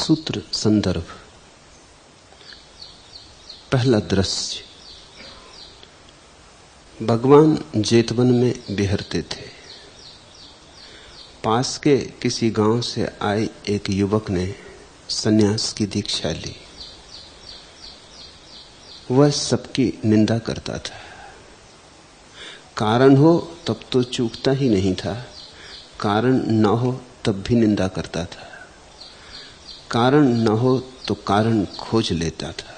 सूत्र संदर्भ। पहला दृश्य। भगवान जेतवन में बिहरते थे। पास के किसी गांव से आए एक युवक ने सन्यास की दीक्षा ली। वह सबकी निंदा करता था। कारण हो तब तो चूकता ही नहीं था, कारण न हो तब भी निंदा करता था, कारण न हो तो कारण खोज लेता था,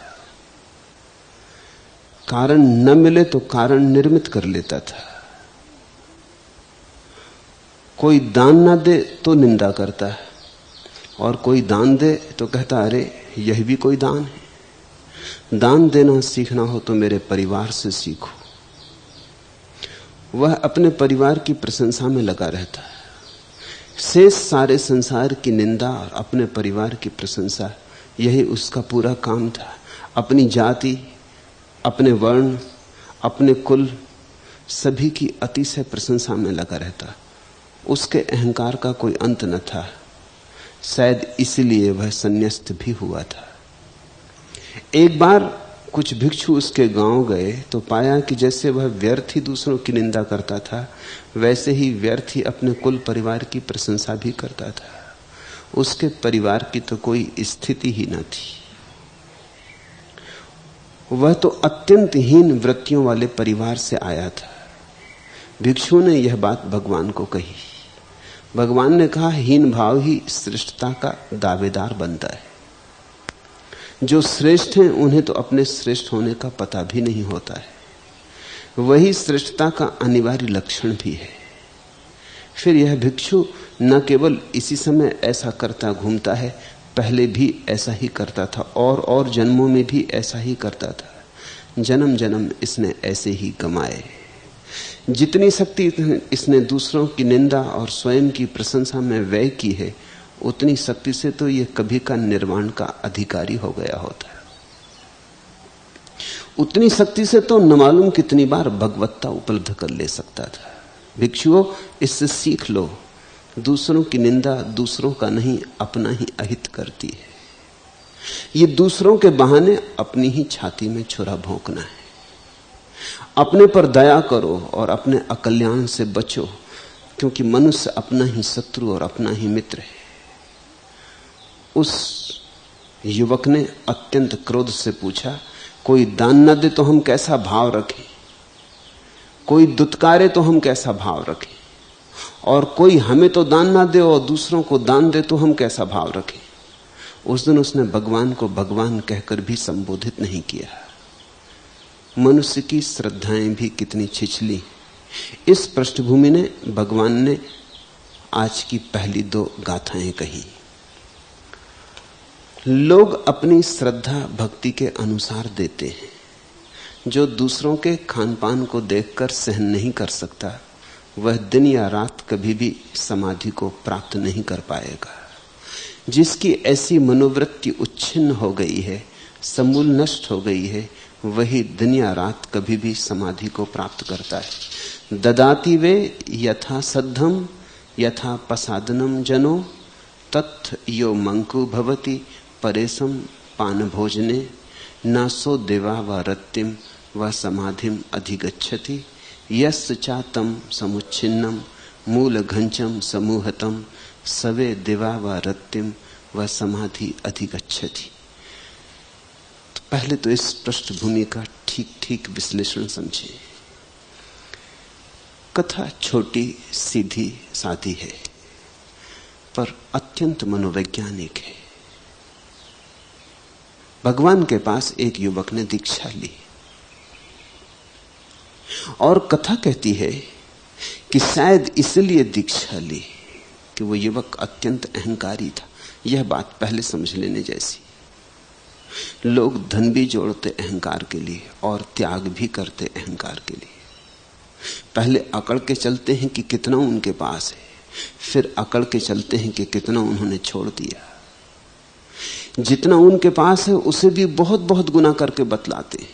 कारण न मिले तो कारण निर्मित कर लेता था। कोई दान ना दे तो निंदा करता है, और कोई दान दे तो कहता अरे यह भी कोई दान है। दान देना सीखना हो तो मेरे परिवार से सीखो। वह अपने परिवार की प्रशंसा में लगा रहता है। शेष सारे संसार की निंदा और अपने परिवार की प्रशंसा, यही उसका पूरा काम था। अपनी जाति, अपने वर्ण, अपने कुल, सभी की अतिशय प्रशंसा में लगा रहता। उसके अहंकार का कोई अंत न था। शायद इसलिए वह संन्यास्त भी हुआ था। एक बार कुछ भिक्षु उसके गांव गए तो पाया कि जैसे वह व्यर्थ ही दूसरों की निंदा करता था, वैसे ही व्यर्थ ही अपने कुल परिवार की प्रशंसा भी करता था। उसके परिवार की तो कोई स्थिति ही न थी। वह तो अत्यंत हीन वृत्तियों वाले परिवार से आया था। भिक्षु ने यह बात भगवान को कही। भगवान ने कहा, हीन भाव ही श्रेष्ठता का दावेदार बनता है। जो श्रेष्ठ हैं उन्हें तो अपने श्रेष्ठ होने का पता भी नहीं होता है। वही श्रेष्ठता का अनिवार्य लक्षण भी है। फिर यह भिक्षु न केवल इसी समय ऐसा करता घूमता है, पहले भी ऐसा ही करता था और जन्मों में भी ऐसा ही करता था। जन्म जन्म इसने ऐसे ही कमाए। जितनी शक्ति इसने दूसरों की निंदा और स्वयं की प्रशंसा में व्यय की है, उतनी शक्ति से तो यह कभी का निर्वाण का अधिकारी हो गया होता है। उतनी शक्ति से तो न मालूम कितनी बार भगवत्ता उपलब्ध कर ले सकता था। भिक्षुओं, इससे सीख लो, दूसरों की निंदा दूसरों का नहीं अपना ही अहित करती है। ये दूसरों के बहाने अपनी ही छाती में छुरा भोंकना है। अपने पर दया करो और अपने अकल्याण से बचो, क्योंकि मनुष्य अपना ही शत्रु और अपना ही मित्र है। उस युवक ने अत्यंत क्रोध से पूछा, कोई दान न दे तो हम कैसा भाव रखें, कोई दुत्कारे तो हम कैसा भाव रखें, और कोई हमें तो दान ना दे और दूसरों को दान दे तो हम कैसा भाव रखें। उस दिन उसने भगवान को भगवान कहकर भी संबोधित नहीं किया। मनुष्य की श्रद्धाएं भी कितनी छिछली। इस पृष्ठभूमि ने भगवान ने आज की पहली दो गाथाएं कही। लोग अपनी श्रद्धा भक्ति के अनुसार देते हैं। जो दूसरों के खान पान को देखकर सहन नहीं कर सकता, वह दिन या रात कभी भी समाधि को प्राप्त नहीं कर पाएगा। जिसकी ऐसी मनोवृत्ति उच्छिन्न हो गई है, समूल नष्ट हो गई है, वही दिन या रात कभी भी समाधि को प्राप्त करता है। ददाति वे यथा सद्धम यथा पसादनम जनो तत् यो मंकु भवति परेशम पान भोजने नासो देवा व रत्तिम व समाधिम अधिगच्छति यस्य चातम समुच्छिन्नम मूल घंचम समूहतम सवे देवा व रत्तिम व समाधि अधिगच्छति। तो पहले तो इस पृष्ठभूमि का ठीक ठीक विश्लेषण समझे। कथा छोटी सीधी सादी है, पर अत्यंत मनोवैज्ञानिक है। भगवान के पास एक युवक ने दीक्षा ली, और कथा कहती है कि शायद इसलिए दीक्षा ली कि वो युवक अत्यंत अहंकारी था। यह बात पहले समझ लेने जैसी। लोग धन भी जोड़ते अहंकार के लिए और त्याग भी करते अहंकार के लिए। पहले अकड़ के चलते हैं कि कितना उनके पास है, फिर अकड़ के चलते हैं कि कितना उन्होंने छोड़ दिया। जितना उनके पास है उसे भी बहुत बहुत गुना करके बतलाते हैं,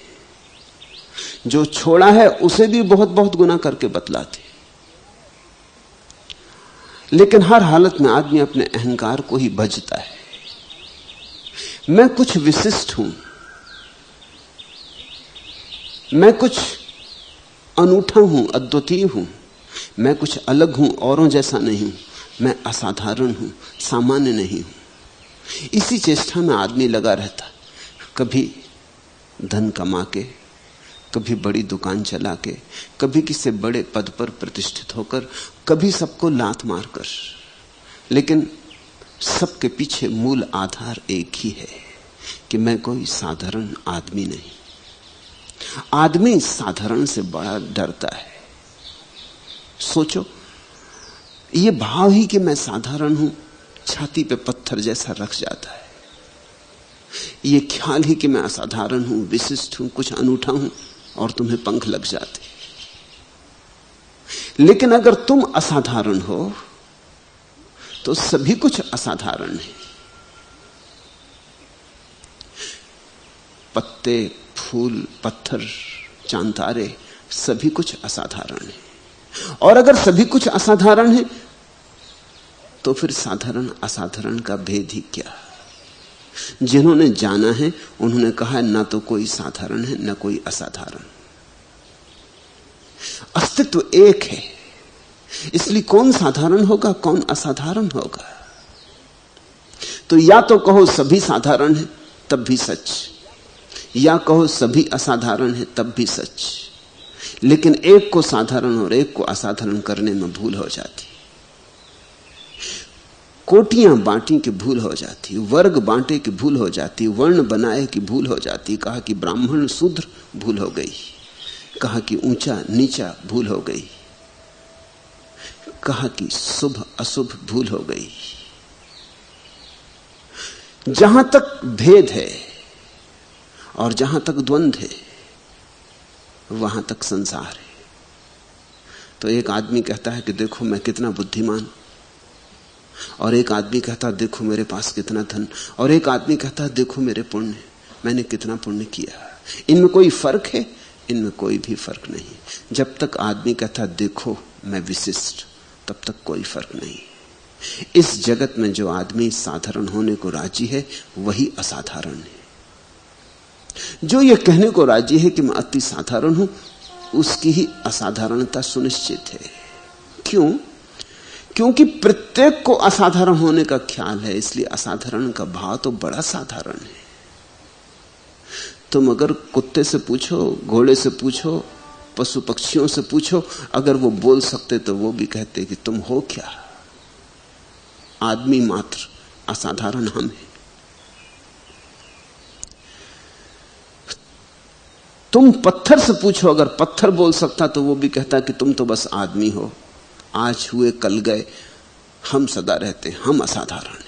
जो छोड़ा है उसे भी बहुत बहुत गुना करके बतलाते। लेकिन हर हालत में आदमी अपने अहंकार को ही भजता है। मैं कुछ विशिष्ट हूं, मैं कुछ अनूठा हूं, अद्वितीय हूं, मैं कुछ अलग हूं, औरों जैसा नहीं हूं, मैं असाधारण हूं, सामान्य नहीं हूं। इसी चेष्टा में आदमी लगा रहता, कभी धन कमा के, कभी बड़ी दुकान चला के, कभी किसी बड़े पद पर प्रतिष्ठित होकर, कभी सबको लात मारकर, लेकिन सबके पीछे मूल आधार एक ही है कि मैं कोई साधारण आदमी नहीं। आदमी साधारण से बड़ा डरता है। सोचो, ये भाव ही कि मैं साधारण हूं छाती पे पत्थर जैसा रख जाता है। ये ख्याल ही कि मैं असाधारण हूं, विशिष्ट हूं, कुछ अनूठा हूं, और तुम्हें पंख लग जाते। लेकिन अगर तुम असाधारण हो तो सभी कुछ असाधारण है। पत्ते, फूल, पत्थर, चांद तारे, सभी कुछ असाधारण है। और अगर सभी कुछ असाधारण है तो फिर साधारण असाधारण का भेद ही क्या? जिन्होंने जाना है उन्होंने कहा है ना तो कोई साधारण है ना कोई असाधारण, अस्तित्व एक है। इसलिए कौन साधारण होगा, कौन असाधारण होगा? तो या तो कहो सभी साधारण है तब भी सच, या कहो सभी असाधारण है तब भी सच। लेकिन एक को साधारण और एक को असाधारण करने में भूल हो जाती, कोटियां बांटी की भूल हो जाती, वर्ग बांटे की भूल हो जाती, वर्ण बनाए की भूल हो जाती। कहा कि ब्राह्मण शूद्र, भूल हो गई। कहा कि ऊंचा नीचा, भूल हो गई। कहा कि शुभ अशुभ, भूल हो गई। जहां तक भेद है और जहां तक द्वंद्व है वहां तक संसार है। तो एक आदमी कहता है कि देखो मैं कितना बुद्धिमान, और एक आदमी कहता है देखो मेरे पास कितना धन, और एक आदमी कहता है देखो मेरे पुण्य, मैंने कितना पुण्य किया। इनमें कोई फर्क है? इनमें कोई भी फर्क नहीं। जब तक आदमी कहता देखो मैं विशिष्ट, तब तक कोई फर्क नहीं। इस जगत में जो आदमी साधारण होने को राजी है वही असाधारण है। जो ये कहने को राजी है कि मैं अति साधारण हूं, उसकी ही असाधारणता सुनिश्चित है। क्यों? क्योंकि प्रत्येक को असाधारण होने का ख्याल है, इसलिए असाधारण का भाव तो बड़ा साधारण है। तुम अगर कुत्ते से पूछो, घोड़े से पूछो, पशु पक्षियों से पूछो, अगर वो बोल सकते तो वो भी कहते कि तुम हो क्या? आदमी मात्र, असाधारण हम हैं। तुम पत्थर से पूछो, अगर पत्थर बोल सकता तो वो भी कहता कि तुम तो बस आदमी हो, आज हुए कल गए, हम सदा रहते हैं, हम असाधारण हैं।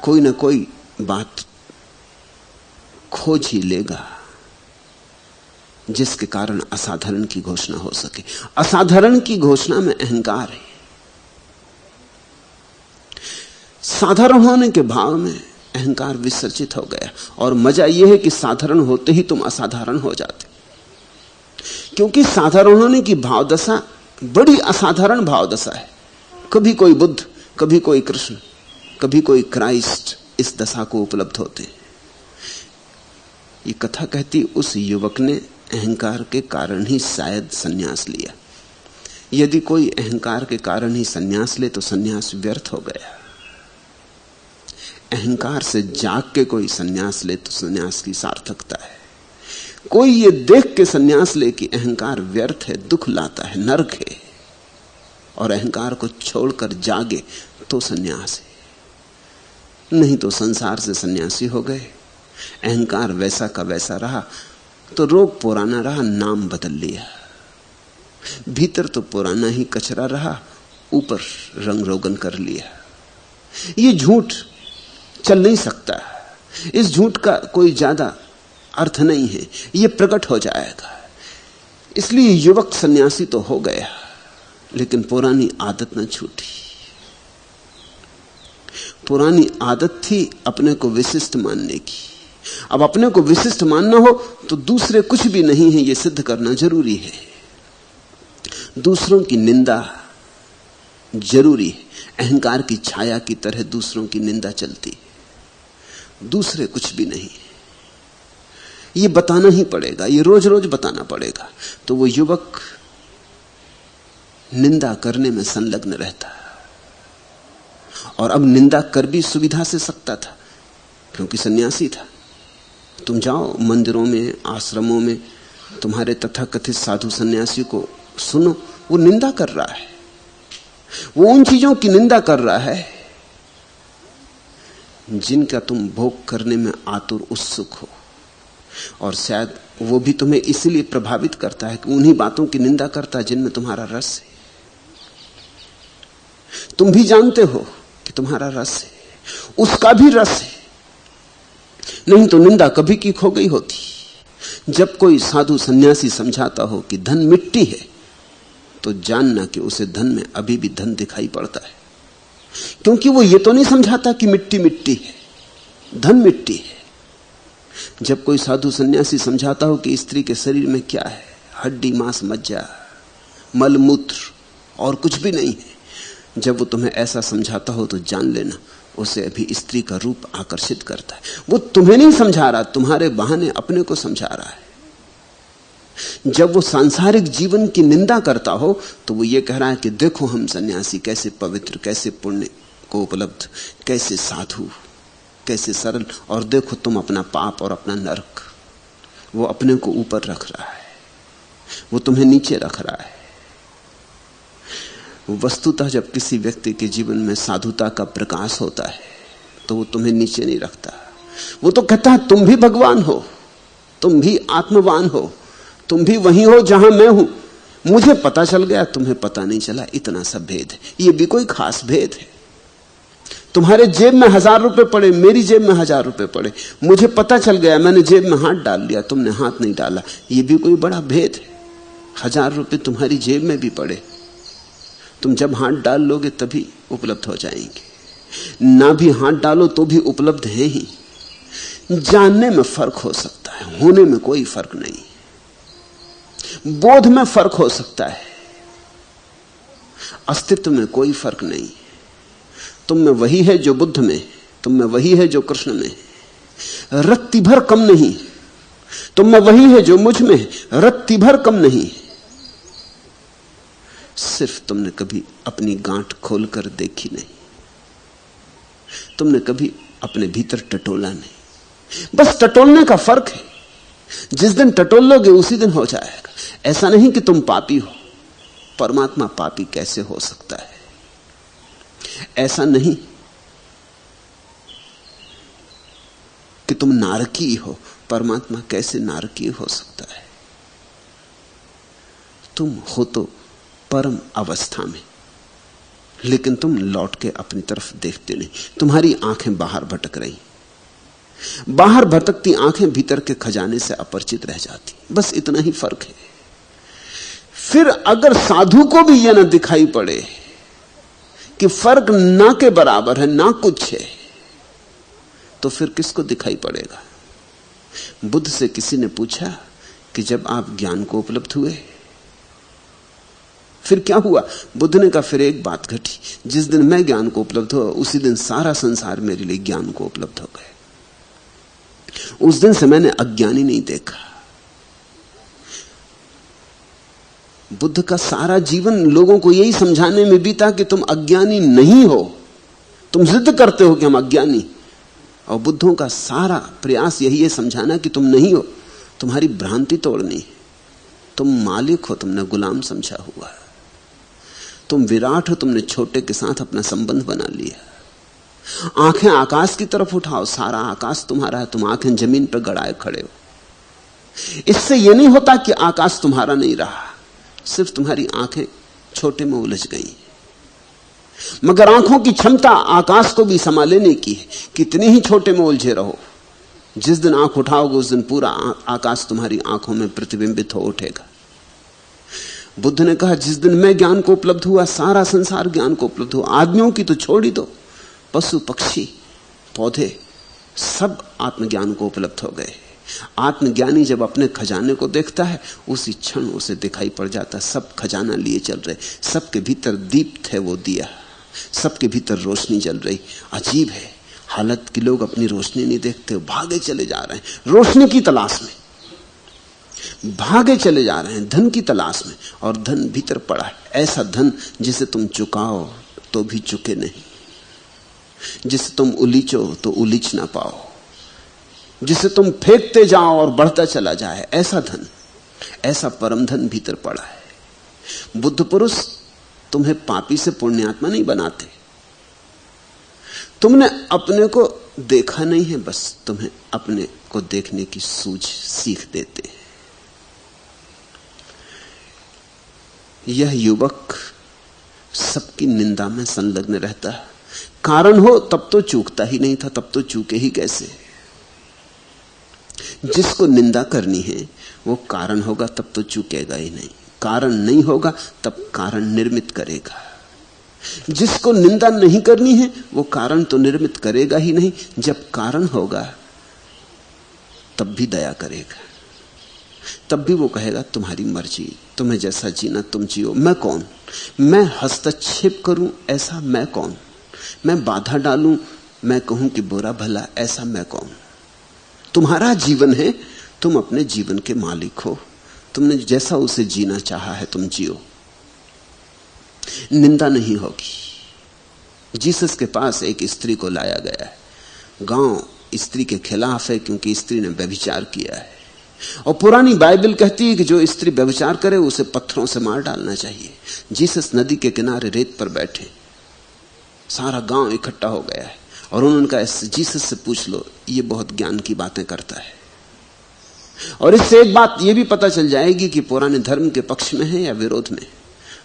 कोई ना कोई बात खोज ही लेगा जिसके कारण असाधारण की घोषणा हो सके। असाधारण की घोषणा में अहंकार है। साधारण होने के भाव में अहंकार विसर्जित हो गया। और मजा यह है कि साधारण होते ही तुम असाधारण हो जाते, क्योंकि साधारण होने की भावदशा बड़ी असाधारण भावदशा है। कभी कोई बुद्ध, कभी कोई कृष्ण, कभी कोई क्राइस्ट इस दशा को उपलब्ध होते हैं। ये कथा कहती उस युवक ने अहंकार के कारण ही शायद संन्यास लिया। यदि कोई अहंकार के कारण ही संन्यास ले तो संन्यास व्यर्थ हो गया। अहंकार से जाग के कोई संन्यास ले तो संन्यास की सार्थकता है। कोई ये देख के संन्यास ले कि अहंकार व्यर्थ है, दुख लाता है, नरक है, और अहंकार को छोड़कर जागे तो संन्यास है। नहीं तो संसार से सन्यासी हो गए। अहंकार वैसा का वैसा रहा तो रोग पुराना रहा, नाम बदल लिया। भीतर तो पुराना ही कचरा रहा, ऊपर रंग रोगन कर लिया। ये झूठ चल नहीं सकता। इस झूठ का कोई ज्यादा अर्थ नहीं है, ये प्रकट हो जाएगा। इसलिए युवक सन्यासी तो हो गया, लेकिन पुरानी आदत न छूटी। पुरानी आदत थी अपने को विशिष्ट मानने की। अब अपने को विशिष्ट मानना हो तो दूसरे कुछ भी नहीं है, यह सिद्ध करना जरूरी है। दूसरों की निंदा जरूरी है। अहंकार की छाया की तरह दूसरों की निंदा चलती है। दूसरे कुछ भी नहीं। ये बताना ही पड़ेगा, ये रोज रोज बताना पड़ेगा। तो वो युवक निंदा करने में संलग्न रहता, और अब निंदा कर भी सुविधा से सकता था क्योंकि सन्यासी था। तुम जाओ मंदिरों में, आश्रमों में, तुम्हारे तथाकथित साधु सन्यासी को सुनो, वो निंदा कर रहा है, वो उन चीजों की निंदा कर रहा है जिनका तुम भोग करने में आतुर उत्सुक हो। और शायद वो भी तुम्हें इसलिए प्रभावित करता है कि उन्हीं बातों की निंदा करता है जिनमें तुम्हारा रस है। तुम भी जानते हो कि तुम्हारा रस है, उसका भी रस है, नहीं तो निंदा कभी की खो गई होती। जब कोई साधु सन्यासी समझाता हो कि धन मिट्टी है, तो जानना कि उसे धन में अभी भी धन दिखाई पड़ता है, क्योंकि वो ये तो नहीं समझाता कि मिट्टी मिट्टी है, धन मिट्टी है। जब कोई साधु सन्यासी समझाता हो कि स्त्री के शरीर में क्या है, हड्डी मांस मज्जा मल मूत्र और कुछ भी नहीं है, जब वो तुम्हें ऐसा समझाता हो तो जान लेना उसे अभी स्त्री का रूप आकर्षित करता है। वो तुम्हें नहीं समझा रहा, तुम्हारे बहाने अपने को समझा रहा है। जब वो सांसारिक जीवन की निंदा करता हो तो वो ये कह रहा है कि देखो हम सन्यासी कैसे पवित्र, कैसे पुण्य को उपलब्ध, कैसे साधु, कैसे सरल, और देखो तुम अपना पाप और अपना नरक। वो अपने को ऊपर रख रहा है, वो तुम्हें नीचे रख रहा है। वस्तुतः जब किसी व्यक्ति के जीवन में साधुता का प्रकाश होता है तो वो तुम्हें नीचे नहीं रखता। वो तो कहता है तुम भी भगवान हो, तुम भी आत्मवान हो, तुम भी वही हो जहां मैं हूं। मुझे पता चल गया, तुम्हें पता नहीं चला, इतना सा भेद है। ये भी कोई खास भेद है? तुम्हारे जेब में 1000 रुपए पड़े, मेरी जेब में 1000 रुपए पड़े, मुझे पता चल गया, मैंने जेब में हाथ डाल लिया, तुमने हाथ नहीं डाला। ये भी कोई बड़ा भेद है? 1000 रुपए तुम्हारी जेब में भी पड़े, तुम जब हाथ डाल लोगे तभी उपलब्ध हो जाएंगे, ना भी हाथ डालो तो भी उपलब्ध है ही। जानने में फर्क हो सकता है, होने में कोई फर्क नहीं। बोध में फर्क हो सकता है, अस्तित्व में कोई फर्क नहीं। तुम में वही है जो बुद्ध में, तुम में वही है जो कृष्ण में, रत्ती भर कम नहीं। तुम में वही है जो मुझ में, रत्ती भर कम नहीं। सिर्फ तुमने कभी अपनी गांठ खोलकर देखी नहीं, तुमने कभी अपने भीतर टटोला नहीं। बस टटोलने का फर्क है। जिस दिन टटोल लोगे उसी दिन हो जाएगा। ऐसा नहीं कि तुम पापी हो, परमात्मा पापी कैसे हो सकता है? ऐसा नहीं कि तुम नारकी हो, परमात्मा कैसे नारकी हो सकता है? तुम हो तो परम अवस्था में, लेकिन तुम लौट के अपनी तरफ देखते नहीं। तुम्हारी आंखें बाहर भटक रही, बाहर भटकती आंखें भीतर के खजाने से अपरिचित रह जाती। बस इतना ही फर्क है। फिर अगर साधु को भी यह न दिखाई पड़े कि फर्क ना के बराबर है, ना कुछ है, तो फिर किसको दिखाई पड़ेगा? बुद्ध से किसी ने पूछा कि जब आप ज्ञान को उपलब्ध हुए फिर क्या हुआ? बुद्ध ने कहा फिर एक बात घटी, जिस दिन मैं ज्ञान को उपलब्ध हुआ उसी दिन सारा संसार मेरे लिए ज्ञान को उपलब्ध हो गया। उस दिन से मैंने अज्ञानी नहीं देखा। बुद्ध का सारा जीवन लोगों को यही समझाने में बीता कि तुम अज्ञानी नहीं हो, तुम जिद करते हो कि हम अज्ञानी, और बुद्धों का सारा प्रयास यही है समझाना कि तुम नहीं हो, तुम्हारी भ्रांति तोड़नी है। तुम मालिक हो, तुमने गुलाम समझा हुआ है। तुम विराट हो, तुमने छोटे के साथ अपना संबंध बना लिया। आंखें आकाश की तरफ उठाओ, सारा आकाश तुम्हारा है, तुम आंखें जमीन पर गड़ाए खड़े हो। इससे यह नहीं होता कि आकाश तुम्हारा नहीं रहा, सिर्फ तुम्हारी आंखें छोटे में उलझ गई। मगर आंखों की क्षमता आकाश को भी समा लेने की है। कितने ही छोटे में उलझे रहो, जिस दिन आंख उठाओगे उस दिन पूरा आकाश तुम्हारी आंखों में प्रतिबिंबित हो उठेगा। बुद्ध ने कहा जिस दिन मैं ज्ञान को उपलब्ध हुआ सारा संसार ज्ञान को उपलब्ध हुआ। आदमियों की तो छोड़ ही दो, पशु पक्षी पौधे सब आत्मज्ञान को उपलब्ध हो गए। आत्मज्ञानी जब अपने खजाने को देखता है उसी क्षण उसे दिखाई पड़ जाता सब खजाना लिए चल रहे, सबके भीतर दीप्त है वो दिया, सबके भीतर रोशनी जल रही। अजीब है, हालत कि लोग अपनी रोशनी नहीं देखते, भागे चले जा रहे हैं रोशनी की तलाश में, भागे चले जा रहे हैं धन की तलाश में, और धन भीतर पड़ा है, ऐसा धन जिसे तुम चुकाओ तो भी चुके नहीं, जिसे तुम उलीचो तो उलीच ना पाओ, जिसे तुम फेंकते जाओ और बढ़ता चला जाए, ऐसा धन, ऐसा परम धन भीतर पड़ा है। बुद्ध पुरुष तुम्हें पापी से पुण्यात्मा नहीं बनाते, तुमने अपने को देखा नहीं है, बस तुम्हें अपने को देखने की सूझ सीख देते हैं। यह युवक सबकी निंदा में संलग्न रहता है, कारण हो तब तो चूकता ही नहीं था, तब तो चूके ही कैसे। जिसको निंदा करनी है वो कारण होगा तब तो चूकेगा ही नहीं, कारण नहीं होगा तब कारण निर्मित करेगा। जिसको निंदा नहीं करनी है वो कारण तो निर्मित करेगा ही नहीं, जब कारण होगा तब भी दया करेगा, तब भी वो कहेगा तुम्हारी मर्जी, तुम्हें जैसा जीना तुम जियो, मैं कौन, मैं हस्तक्षेप करूं ऐसा मैं कौन, मैं बाधा डालूं, मैं कहूं कि बुरा भला ऐसा मैं कौन। तुम्हारा जीवन है, तुम अपने जीवन के मालिक हो, तुमने जैसा उसे जीना चाहा है तुम जियो, निंदा नहीं होगी। जीसस के पास एक स्त्री को लाया गया है, गांव स्त्री के खिलाफ है क्योंकि स्त्री ने व्यभिचार किया है, और पुरानी बाइबल कहती है कि जो स्त्री व्यभिचार करे उसे पत्थरों से मार डालना चाहिए। जीसस नदी के किनारे रेत पर बैठे, सारा गांव इकट्ठा हो गया है, और उन्होंने कहा जीसस से पूछ लो, ये बहुत ज्ञान की बातें करता है, और इससे एक बात यह भी पता चल जाएगी कि पुराने धर्म के पक्ष में है या विरोध में।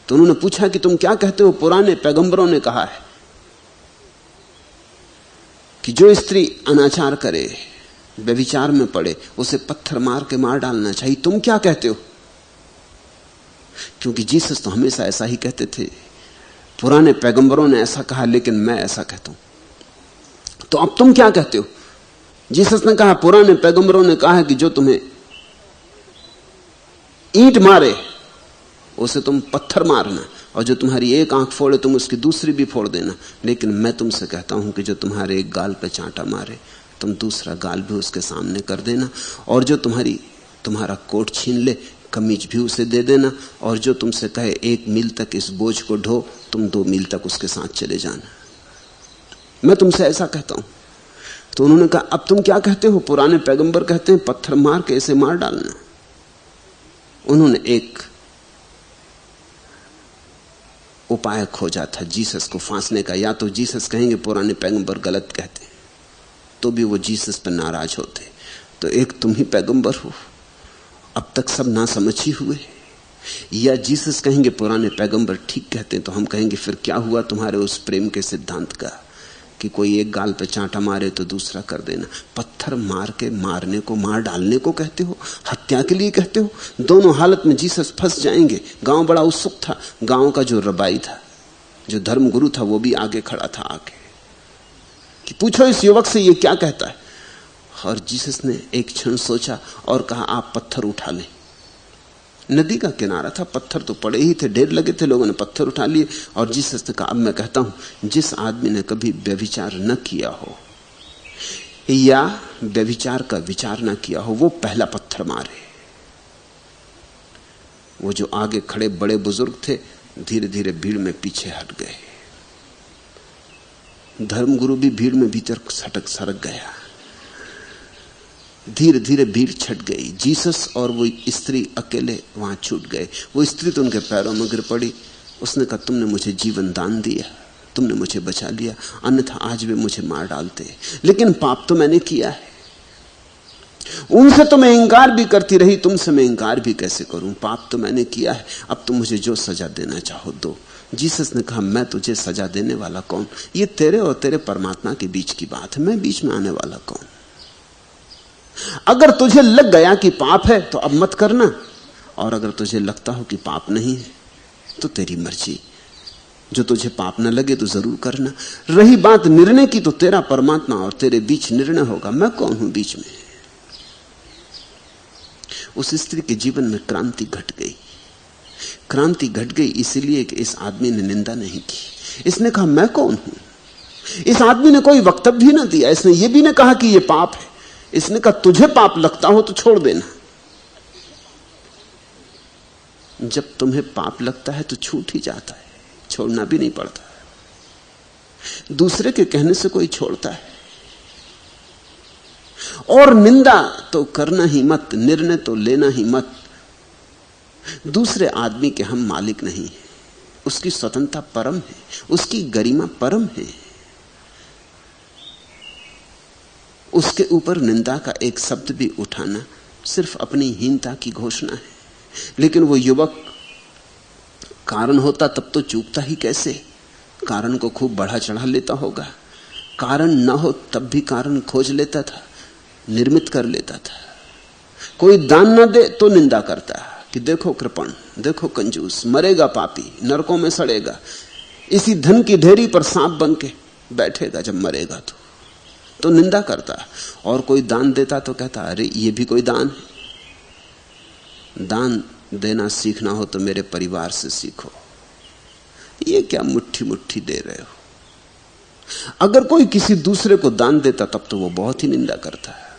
तो उन्होंने पूछा कि तुम क्या कहते हो, पुराने पैगंबरों ने कहा है कि जो स्त्री अनाचार करे, व्यभिचार में पड़े, उसे पत्थर मार के मार डालना चाहिए, तुम क्या कहते हो। क्योंकि जीसस तो हमेशा ऐसा ही कहते थे, पुराने पैगंबरों ने ऐसा कहा लेकिन मैं ऐसा कहता हूं, तो अब तुम क्या कहते हो। जीसस ने कहा पुराने पैगंबरों ने कहा है कि जो तुम्हें ईंट मारे उसे तुम पत्थर मारना, और जो तुम्हारी एक आंख फोड़े तुम उसकी दूसरी भी फोड़ देना, लेकिन मैं तुमसे कहता हूं कि जो तुम्हारे एक गाल पे चांटा मारे तुम दूसरा गाल भी उसके सामने कर देना, और जो तुम्हारा कोट छीन ले कमीज भी उसे दे देना, और जो तुमसे कहे 1 मील तक इस बोझ को ढो, तुम 2 मील तक उसके साथ चले जाना। मैं तुमसे ऐसा कहता हूं। तो उन्होंने कहा अब तुम क्या कहते हो, पुराने पैगंबर कहते हैं पत्थर मार के इसे मार डालना। उन्होंने एक उपाय खोजा था जीसस को फांसने का, या तो जीसस कहेंगे पुराने पैगंबर गलत कहते तो भी वो जीसस पर नाराज होते, तो एक तुम ही पैगंबर हो, अब तक सब नासमझी हुए, या जीसस कहेंगे पुराने पैगंबर ठीक कहते हैं, तो हम कहेंगे फिर क्या हुआ तुम्हारे उस प्रेम के सिद्धांत का कि कोई एक गाल पे चांटा मारे तो दूसरा कर देना। पत्थर मार के मारने को मार डालने को कहते हो, हत्या के लिए कहते हो। दोनों हालत में जीसस फंस जाएंगे। गांव बड़ा उत्सुक था, गांव का जो रबाई था, जो धर्मगुरु था, वो भी आगे खड़ा था आगे कि पूछो इस युवक से ये क्या कहता है। और जीसस ने एक क्षण सोचा और कहा आप पत्थर उठा लें। नदी का किनारा था, पत्थर तो पड़े ही थे, ढेर लगे थे, लोगों ने पत्थर उठा लिए। और जिस ने कहा अब मैं कहता हूं जिस आदमी ने कभी व्यभिचार न किया हो या व्यभिचार का विचार न किया हो वो पहला पत्थर मारे। वो जो आगे खड़े बड़े बुजुर्ग थे धीरे धीरे भीड़ में पीछे हट गए। धर्मगुरु भी भीड़ में भीतर सरक गया। धीरे धीरे भीड़ छट गई। जीसस और वो स्त्री अकेले वहां छूट गए। वो स्त्री तो उनके पैरों में गिर पड़ी। उसने कहा तुमने मुझे जीवन दान दिया, तुमने मुझे बचा लिया, अन्यथा आज भी मुझे मार डालते, लेकिन पाप तो मैंने किया है। उनसे तो मैं इंकार भी करती रही, तुमसे मैं इंकार भी कैसे करूं। पाप तो मैंने किया है, अब तुम मुझे जो सजा देना चाहो दो। जीसस ने कहा मैं तुझे सजा देने वाला कौन। ये तेरे और तेरे परमात्मा के बीच की बात है, मैं बीच में आने वाला कौन। अगर तुझे लग गया कि पाप है तो अब मत करना, और अगर तुझे लगता हो कि पाप नहीं है तो तेरी मर्जी। जो तुझे पाप न लगे तो जरूर करना। रही बात निर्णय की तो तेरा परमात्मा और तेरे बीच निर्णय होगा, मैं कौन हूं बीच में। उस स्त्री के जीवन में क्रांति घट गई। क्रांति घट गई इसलिए कि इस आदमी ने निंदा नहीं की। इसने कहा मैं कौन हूं, इस आदमी ने कोई वक्तव्य भी ना दिया, इसने ये भी ना कहा कि ये पाप है। इसने कहा तुझे पाप लगता हो तो छोड़ देना। जब तुम्हें पाप लगता है तो छूट ही जाता है, छोड़ना भी नहीं पड़ता। दूसरे के कहने से कोई छोड़ता है। और निंदा तो करना ही मत, निर्णय तो लेना ही मत। दूसरे आदमी के हम मालिक नहीं हैं, उसकी स्वतंत्रता परम है, उसकी गरिमा परम है। उसके ऊपर निंदा का एक शब्द भी उठाना सिर्फ अपनी हीनता की घोषणा है। लेकिन वो युवक कारण होता तब तो चूकता ही कैसे? कारण को खूब बढ़ा चढ़ा लेता होगा। कारण न हो तब भी कारण खोज लेता था, निर्मित कर लेता था। कोई दान न दे तो निंदा करता कि देखो कृपण, देखो कंजूस, मरेगा पापी, नरकों में सड़ेगा, इसी धन की ढेरी पर सांप बन के बैठेगा जब मरेगा तो निंदा करता। और कोई दान देता तो कहता अरे ये भी कोई दान है। दान देना सीखना हो तो मेरे परिवार से सीखो, ये क्या मुट्ठी मुट्ठी दे रहे हो। अगर कोई किसी दूसरे को दान देता तब तो वो बहुत ही निंदा करता है।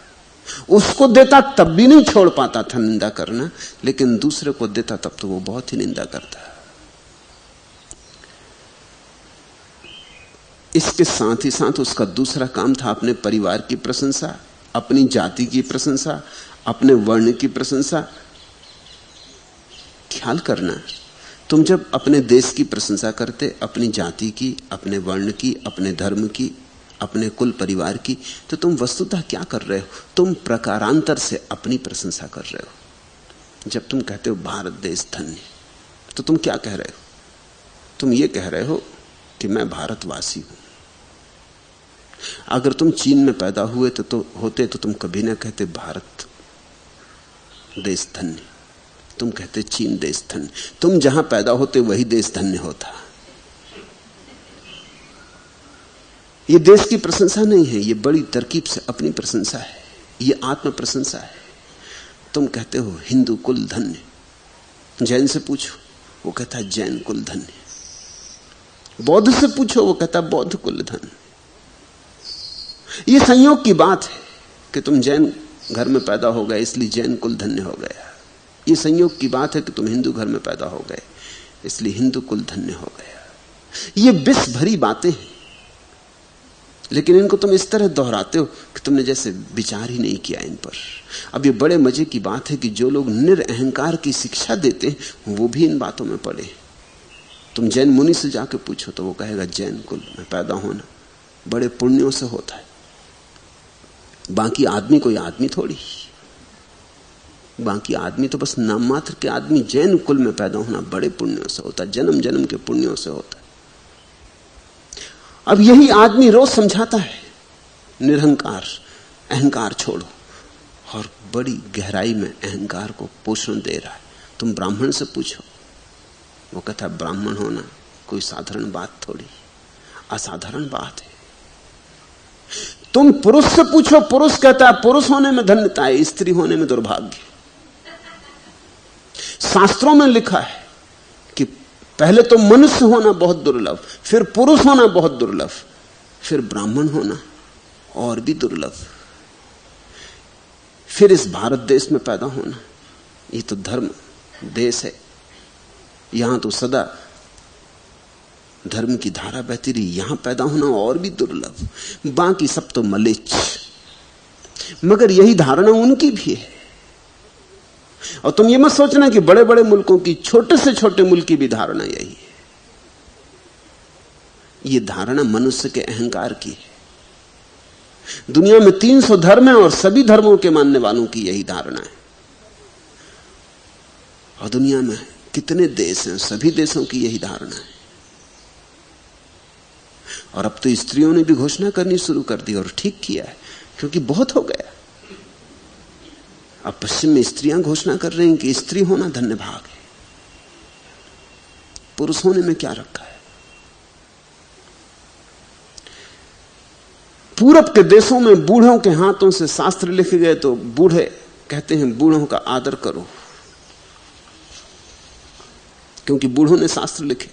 उसको देता तब भी नहीं छोड़ पाता था निंदा करना, लेकिन दूसरे को देता तब तो वो बहुत ही निंदा करता है। इसके साथ ही साथ उसका दूसरा काम था अपने परिवार की प्रशंसा, अपनी जाति की प्रशंसा, अपने वर्ण की प्रशंसा। ख्याल करना, तुम जब अपने देश की प्रशंसा करते, अपनी जाति की, अपने वर्ण की, अपने धर्म की, अपने कुल परिवार की, तो तुम वस्तुतः क्या कर रहे हो? तुम प्रकारांतर से अपनी प्रशंसा कर रहे हो। जब तुम कहते हो भारत देश धन्य, तो तुम क्या कह रहे हो? तुम ये कह रहे हो कि मैं भारतवासी हूं। अगर तुम चीन में पैदा हुए तो तुम कभी ना कहते भारत देश धन्य, तुम कहते चीन देश धन्य। तुम जहां पैदा होते वही देश धन्य होता। ये देश की प्रशंसा नहीं है, ये बड़ी तरकीब से अपनी प्रशंसा है, ये आत्म प्रशंसा है। तुम कहते हो हिंदू कुल धन्य, जैन से पूछो वो कहता है जैन कुल धन्य, बौद्ध से पूछो वो कहता बौद्ध कुल धन्य। ये संयोग की बात है कि तुम जैन घर में पैदा हो गए इसलिए जैन कुल धन्य हो गया। ये संयोग की बात है कि तुम हिंदू घर में पैदा हो गए इसलिए हिंदू कुल धन्य हो गया। ये विष भरी बातें हैं, लेकिन इनको तुम इस तरह दोहराते हो कि तुमने जैसे विचार ही नहीं किया इन पर। अब ये बड़े मजे की बात है कि जो लोग निरअहंकार की शिक्षा देते हैं वो भी इन बातों में पड़े। तुम जैन मुनि से जाके पूछो तो वो कहेगा जैन कुल में पैदा होना बड़े पुण्यों से होता है। बाकी आदमी कोई आदमी थोड़ी, बाकी आदमी तो बस नाम मात्र के आदमी। जैन कुल में पैदा होना बड़े पुण्यों से होता है, जन्म जन्म के पुण्यों से होता है। अब यही आदमी रोज समझाता है निरहंकार, अहंकार छोड़ो, और बड़ी गहराई में अहंकार को पोषण दे रहा है। तुम ब्राह्मण से पूछो, वो कहता है ब्राह्मण होना कोई साधारण बात थोड़ी, असाधारण बात है। तुम पुरुष से पूछो, पुरुष कहता है पुरुष होने में धन्यता है, स्त्री होने में दुर्भाग्य। शास्त्रों में लिखा है कि पहले तो मनुष्य होना बहुत दुर्लभ, फिर पुरुष होना बहुत दुर्लभ, फिर ब्राह्मण होना और भी दुर्लभ, फिर इस भारत देश में पैदा होना। ये तो धर्म देश है, यहां तो सदा धर्म की धारा बहती रही, यहां पैदा होना और भी दुर्लभ, बाकी सब तो मलेच्छ। मगर यही धारणा उनकी भी है। और तुम ये मत सोचना कि बड़े बड़े मुल्कों की, छोटे से छोटे मुल्क की भी धारणा यही है। ये धारणा मनुष्य के अहंकार की है। दुनिया में 300 धर्म है और सभी धर्मों के मानने वालों की यही धारणा है। और दुनिया में कितने देश हैं, सभी देशों की यही धारणा है। और अब तो स्त्रियों ने भी घोषणा करनी शुरू कर दी, और ठीक किया है, क्योंकि बहुत हो गया। अब पश्चिम में स्त्रियां घोषणा कर रही हैं कि स्त्री होना धन्य भाग है, पुरुष होने में क्या रखा है। पूरब के देशों में बूढ़ों के हाथों से शास्त्र लिखे गए तो बूढ़े कहते हैं बूढ़ों का आदर करो, क्योंकि बूढ़ों ने शास्त्र लिखे।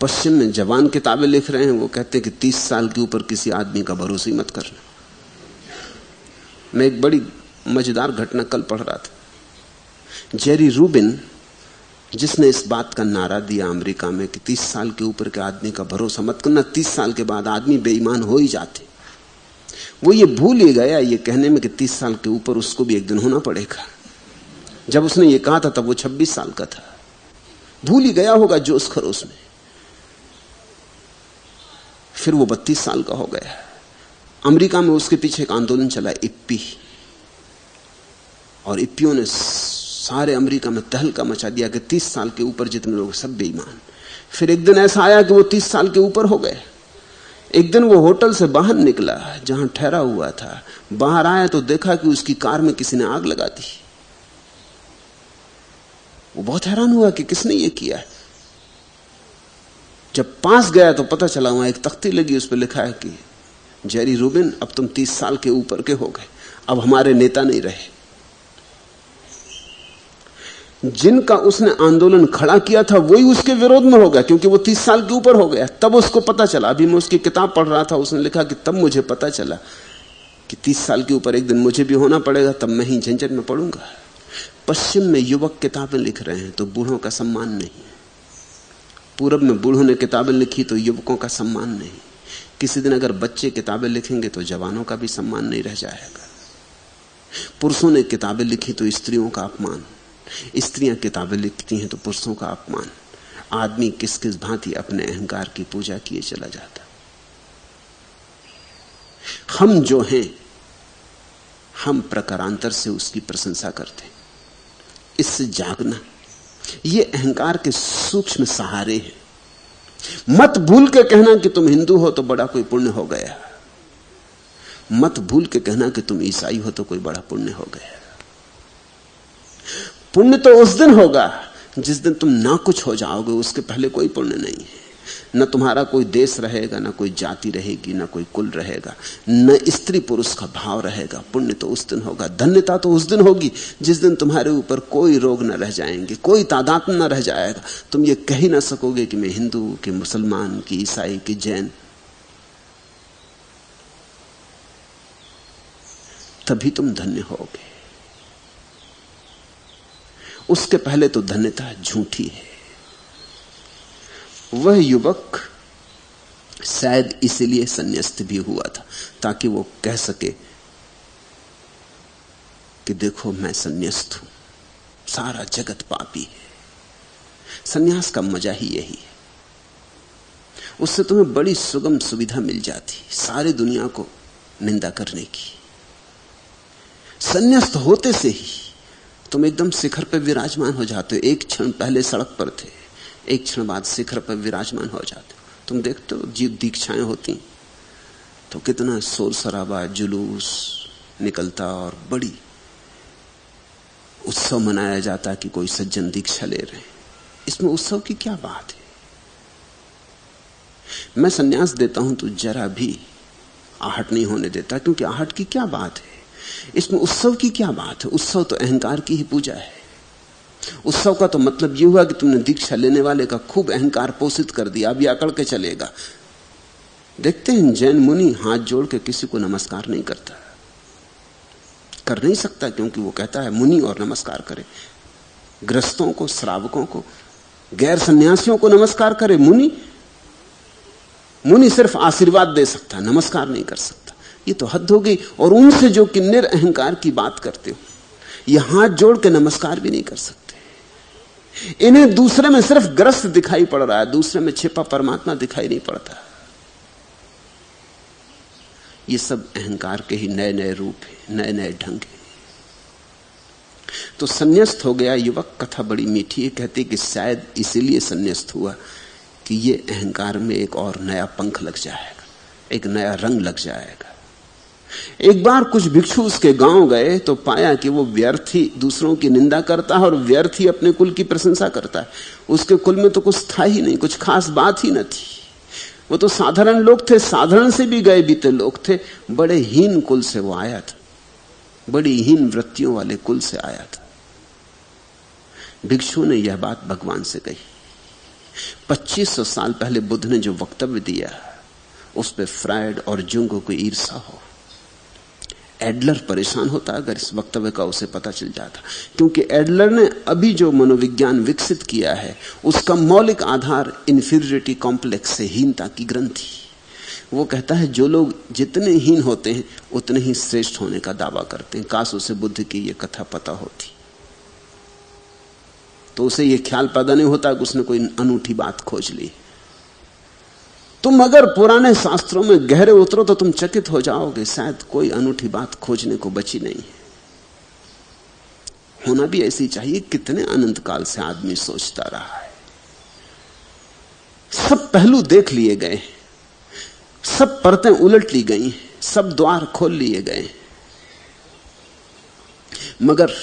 पश्चिम में जवान किताबें लिख रहे हैं, वो कहते हैं कि 30 साल के ऊपर किसी आदमी का भरोसा ही मत करना। मैं एक बड़ी मजेदार घटना कल पढ़ रहा था। जेरी रूबिन, जिसने इस बात का नारा दिया अमेरिका में कि 30 साल के ऊपर के आदमी का भरोसा मत करना, 30 साल के बाद आदमी बेईमान हो ही जाते, वो ये भूल ही गया ये कहने में कि 30 साल के ऊपर उसको भी एक दिन होना पड़ेगा। जब उसने ये कहा था तब वो 26 साल का था। भूल ही गया होगा जोश खरोश में। फिर वो 32 साल का हो गया। अमेरिका में उसके पीछे एक आंदोलन चला, इप्पी, और इप्पियों ने सारे अमेरिका में तहलका मचा दिया कि 30 साल के ऊपर जितने लोग सब बेईमान। फिर एक दिन ऐसा आया कि वो 30 साल के ऊपर हो गए। एक दिन वो होटल से बाहर निकला जहां ठहरा हुआ था, बाहर आया तो देखा कि उसकी कार में किसी ने आग लगा दी। वो बहुत हैरान हुआ कि किसने ये किया। जब पास गया तो पता चला वहां एक तख्ती लगी, उस पर लिखा है कि जेरी रूबिन, अब तुम 30 साल के ऊपर के हो गए, अब हमारे नेता नहीं रहे। जिनका उसने आंदोलन खड़ा किया था वही उसके विरोध में हो गया, क्योंकि वो 30 साल के ऊपर हो गया। तब उसको पता चला, अभी मैं उसकी किताब पढ़ रहा था, उसने लिखा कि तब मुझे पता चला कि 30 साल के ऊपर एक दिन मुझे भी होना पड़ेगा, तब मैं ही झंझट में पड़ूंगा। पश्चिम में युवक किताबें लिख रहे हैं तो बूढ़ों का सम्मान नहीं, पूरब में बूढ़ों ने किताबें लिखी तो युवकों का सम्मान नहीं। किसी दिन अगर बच्चे किताबें लिखेंगे तो जवानों का भी सम्मान नहीं रह जाएगा। पुरुषों ने किताबें लिखी तो स्त्रियों का अपमान, स्त्रियां किताबें लिखती हैं तो पुरुषों का अपमान। आदमी किस किस भांति अपने अहंकार की पूजा किए चला जाता। हम जो हैं, हम प्रकारांतर से उसकी प्रशंसा करते हैं। इससे जागना, ये अहंकार के सूक्ष्म सहारे हैं। मत भूल के कहना कि तुम हिंदू हो तो बड़ा कोई पुण्य हो गया, मत भूल के कहना कि तुम ईसाई हो तो कोई बड़ा पुण्य हो गया। पुण्य तो उस दिन होगा जिस दिन तुम ना कुछ हो जाओगे, उसके पहले कोई पुण्य नहीं है। न तुम्हारा कोई देश रहेगा, न कोई जाति रहेगी, न कोई कुल रहेगा, न स्त्री पुरुष का भाव रहेगा। पुण्य तो उस दिन होगा, धन्यता तो उस दिन होगी जिस दिन तुम्हारे ऊपर कोई रोग न रह जाएंगे, कोई तादाद न रह जाएगा। तुम ये कह ही ना सकोगे कि मैं हिंदू, कि मुसलमान, कि ईसाई, कि जैन। तभी तुम धन्य होगे। उसके पहले तो धन्यता झूठी है। वह युवक शायद इसीलिए संन्यास्त भी हुआ था, ताकि वो कह सके कि देखो मैं संन्यास्त हूं, सारा जगत पापी है। संन्यास का मजा ही यही है। उससे तुम्हें बड़ी सुगम सुविधा मिल जाती, सारी दुनिया को निंदा करने की। संन्यास्त होते से ही तुम एकदम शिखर पर विराजमान हो जाते हो। एक क्षण पहले सड़क पर थे, एक क्षण बाद शिखर पर विराजमान हो जाते हो। तुम देखते हो जीव दीक्षाएं होती तो कितना शोर शराबा, जुलूस निकलता और बड़ी उत्सव मनाया जाता कि कोई सज्जन दीक्षा ले रहे हैं। इसमें उत्सव की क्या बात है? मैं संन्यास देता हूं तो जरा भी आहट नहीं होने देता, क्योंकि आहट की क्या बात है, इसमें उत्सव की क्या बात है? उत्सव तो अहंकार की ही पूजा है। उत्सव का तो मतलब यह हुआ कि तुमने दीक्षा लेने वाले का खूब अहंकार पोषित कर दिया, अब यह अकड़ के चलेगा। देखते हैं जैन मुनि हाथ जोड़ के किसी को नमस्कार नहीं करता, कर नहीं सकता, क्योंकि वो कहता है मुनि और नमस्कार करे। गृहस्थों को, श्रावकों को, गैर सन्यासियों को नमस्कार करे। मुनि सिर्फ आशीर्वाद दे सकता, नमस्कार नहीं कर सकता। ये तो हद हो गई। और उनसे जो कि निरअहंकार की बात करते हो, ये हाथ जोड़ के नमस्कार भी नहीं कर सकते। इन्हें दूसरे में सिर्फ ग्रस्त दिखाई पड़ रहा है, दूसरे में छिपा परमात्मा दिखाई नहीं पड़ता। ये सब अहंकार के ही नए नए रूप है, नए नए ढंग है। तो संन्यास्त हो गया युवक। कथा बड़ी मीठी है, कहती कि शायद इसीलिए संन्यास्त हुआ कि ये अहंकार में एक और नया पंख लग जाएगा, एक नया रंग लग जाएगा। एक बार कुछ भिक्षु उसके गांव गए तो पाया कि वो व्यर्थ ही दूसरों की निंदा करता है और व्यर्थ ही अपने कुल की प्रशंसा करता है। उसके कुल में तो कुछ था ही नहीं, कुछ खास बात ही न थी। वो तो साधारण लोग थे, साधारण से भी गए बीते लोग थे। बड़े हीन कुल से वो आया था, बड़ी हीन वृत्तियों वाले कुल से आया था। भिक्षु ने यह बात भगवान से कही। 2500 साल पहले बुद्ध ने जो वक्तव्य दिया उस पे फ्रायड और जुंग को ईर्षा हो। एडलर परेशान होता अगर इस वक्तव्य का उसे पता चल जाता, क्योंकि एडलर ने अभी जो मनोविज्ञान विकसित किया है उसका मौलिक आधार इंफीरियरिटी कॉम्प्लेक्स से, हीनता की ग्रंथि। वो कहता है जो लोग जितने हीन होते हैं उतने ही श्रेष्ठ होने का दावा करते हैं। काश उसे बुद्ध की ये कथा पता होती तो उसे ये ख्याल पैदा नहीं होता कि उसने कोई अनूठी बात खोज ली। तुम अगर पुराने शास्त्रों में गहरे उतरो तो तुम चकित हो जाओगे, शायद कोई अनूठी बात खोजने को बची नहीं है। होना भी ऐसी चाहिए। कितने अनंत काल से आदमी सोचता रहा है, सब पहलू देख लिए गए, सब परतें उलट ली गई, सब द्वार खोल लिए गए, मगर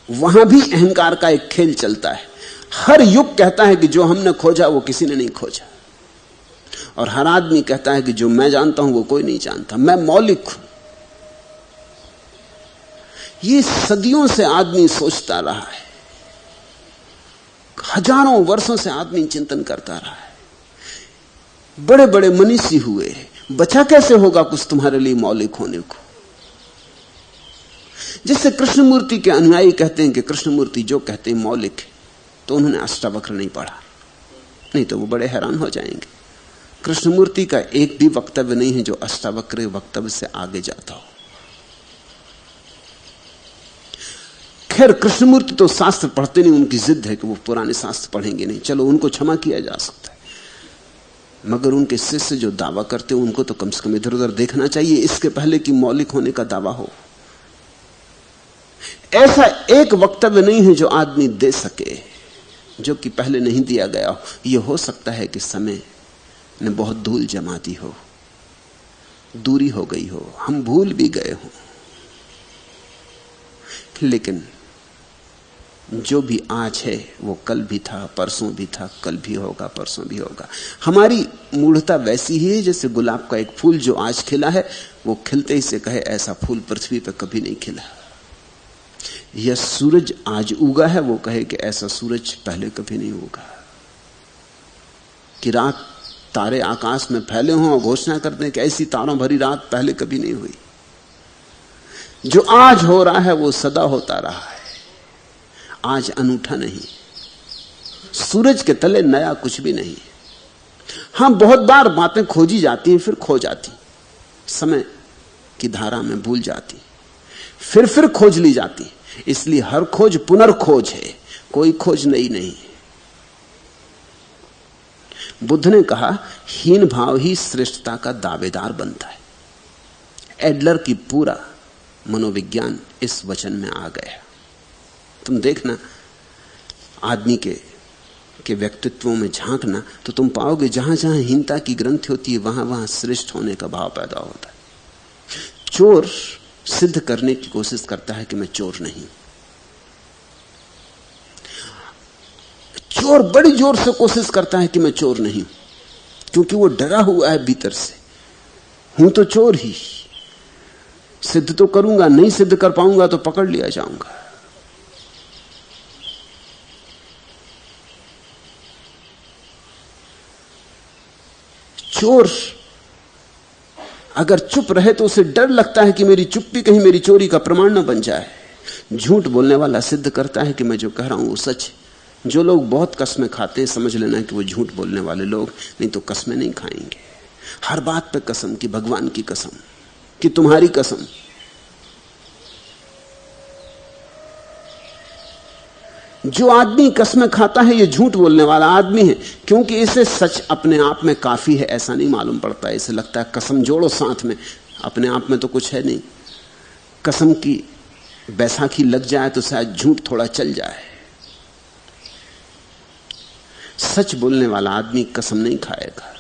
वहां भी अहंकार का एक खेल चलता है। हर युग कहता है कि जो हमने खोजा वो किसी ने नहीं खोजा, और हर आदमी कहता है कि जो मैं जानता हूं वो कोई नहीं जानता, मैं मौलिक हूं। ये सदियों से आदमी सोचता रहा है, हजारों वर्षों से आदमी चिंतन करता रहा है। बड़े बड़े मनीषी हुए, बचा कैसे होगा कुछ तुम्हारे लिए मौलिक होने को। जिससे कृष्णमूर्ति के अनुयायी कहते हैं कि कृष्णमूर्ति जो कहते हैं मौलिक है, तो उन्होंने अष्टावक्र नहीं पढ़ा, नहीं तो वो बड़े हैरान हो जाएंगे। कृष्णमूर्ति का एक भी वक्तव्य नहीं है जो अष्टावक्र वक्तव्य से आगे जाता हो। खैर कृष्णमूर्ति तो शास्त्र पढ़ते नहीं, उनकी जिद है कि वो पुराने शास्त्र पढ़ेंगे नहीं, चलो उनको क्षमा किया जा सकता है। मगर उनके शिष्य जो दावा करते हैं उनको तो कम से कम इधर उधर देखना चाहिए, इसके पहले कि मौलिक होने का दावा हो। ऐसा एक वक्तव्य नहीं है जो आदमी दे सके जो कि पहले नहीं दिया गया हो। यह हो सकता है कि समय ने बहुत धूल जमा दी हो, दूरी हो गई हो, हम भूल भी गए हो, लेकिन जो भी आज है वो कल भी था, परसों भी था, कल भी होगा, परसों भी होगा। हमारी मूढ़ता वैसी ही है जैसे गुलाब का एक फूल जो आज खिला है वो खिलते ही से कहे ऐसा फूल पृथ्वी पर कभी नहीं खिला। यह सूरज आज उगा है वो कहे कि ऐसा सूरज पहले कभी नहीं उगा। कि रात तारे आकाश में फैले हों और घोषणा करते हैं कि ऐसी तारों भरी रात पहले कभी नहीं हुई। जो आज हो रहा है वो सदा होता रहा है, आज अनूठा नहीं। सूरज के तले नया कुछ भी नहीं। हां, बहुत बार बातें खोजी जाती हैं फिर खो जाती, समय की धारा में भूल जाती, फिर खोज ली जाती। इसलिए हर खोज पुनर्खोज है, कोई खोज नई नहीं। बुद्ध ने कहा हीन भाव ही श्रेष्ठता का दावेदार बनता है। एडलर की पूरा मनोविज्ञान इस वचन में आ गया। तुम देखना आदमी के व्यक्तित्वों में झांकना तो तुम पाओगे जहां जहां हीनता की ग्रंथि होती है वहां वहां श्रेष्ठ होने का भाव पैदा होता है। चोर सिद्ध करने की कोशिश करता है कि मैं चोर नहीं। चोर बड़ी जोर से कोशिश करता है कि मैं चोर नहीं, क्योंकि वो डरा हुआ है भीतर से, हूं तो चोर ही, सिद्ध तो करूंगा, नहीं सिद्ध कर पाऊंगा तो पकड़ लिया जाऊंगा। चोर अगर चुप रहे तो उसे डर लगता है कि मेरी चुप्पी कहीं मेरी चोरी का प्रमाण न बन जाए। झूठ बोलने वाला सिद्ध करता है कि मैं जो कह रहा हूं वो सच है। जो लोग बहुत कस्में खाते हैं समझ लेना कि वो झूठ बोलने वाले लोग, नहीं तो कस्में नहीं खाएंगे। हर बात पे कसम, कि भगवान की कसम, कि तुम्हारी कसम। जो आदमी कस्में खाता है ये झूठ बोलने वाला आदमी है, क्योंकि इसे सच अपने आप में काफी है ऐसा नहीं मालूम पड़ता। इसे लगता है कसम जोड़ो साथ में, अपने आप में तो कुछ है नहीं। कसम की बैसाखी लग जाए तो शायद झूठ थोड़ा चल जाए। सच बोलने वाला आदमी कसम नहीं खाएगा।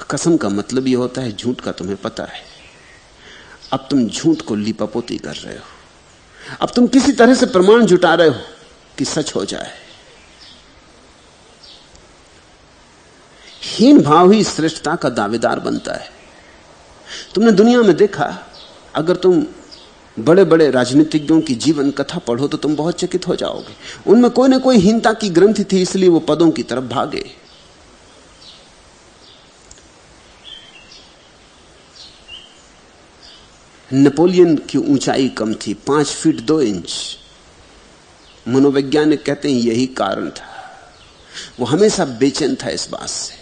कसम का मतलब यह होता है झूठ का तुम्हें पता है, अब तुम झूठ को लिपापोती कर रहे हो, अब तुम किसी तरह से प्रमाण जुटा रहे हो कि सच हो जाए। हीन भाव ही श्रेष्ठता का दावेदार बनता है। तुमने दुनिया में देखा, अगर तुम बड़े बड़े राजनीतिज्ञों की जीवन कथा पढ़ो तो तुम बहुत चकित हो जाओगे। उनमें कोई न कोई हीनता की ग्रंथि थी, इसलिए वो पदों की तरफ भागे। नेपोलियन की ऊंचाई कम थी, 5 फीट 2 इंच। मनोवैज्ञानिक कहते हैं यही कारण था। वो हमेशा बेचैन था इस बात से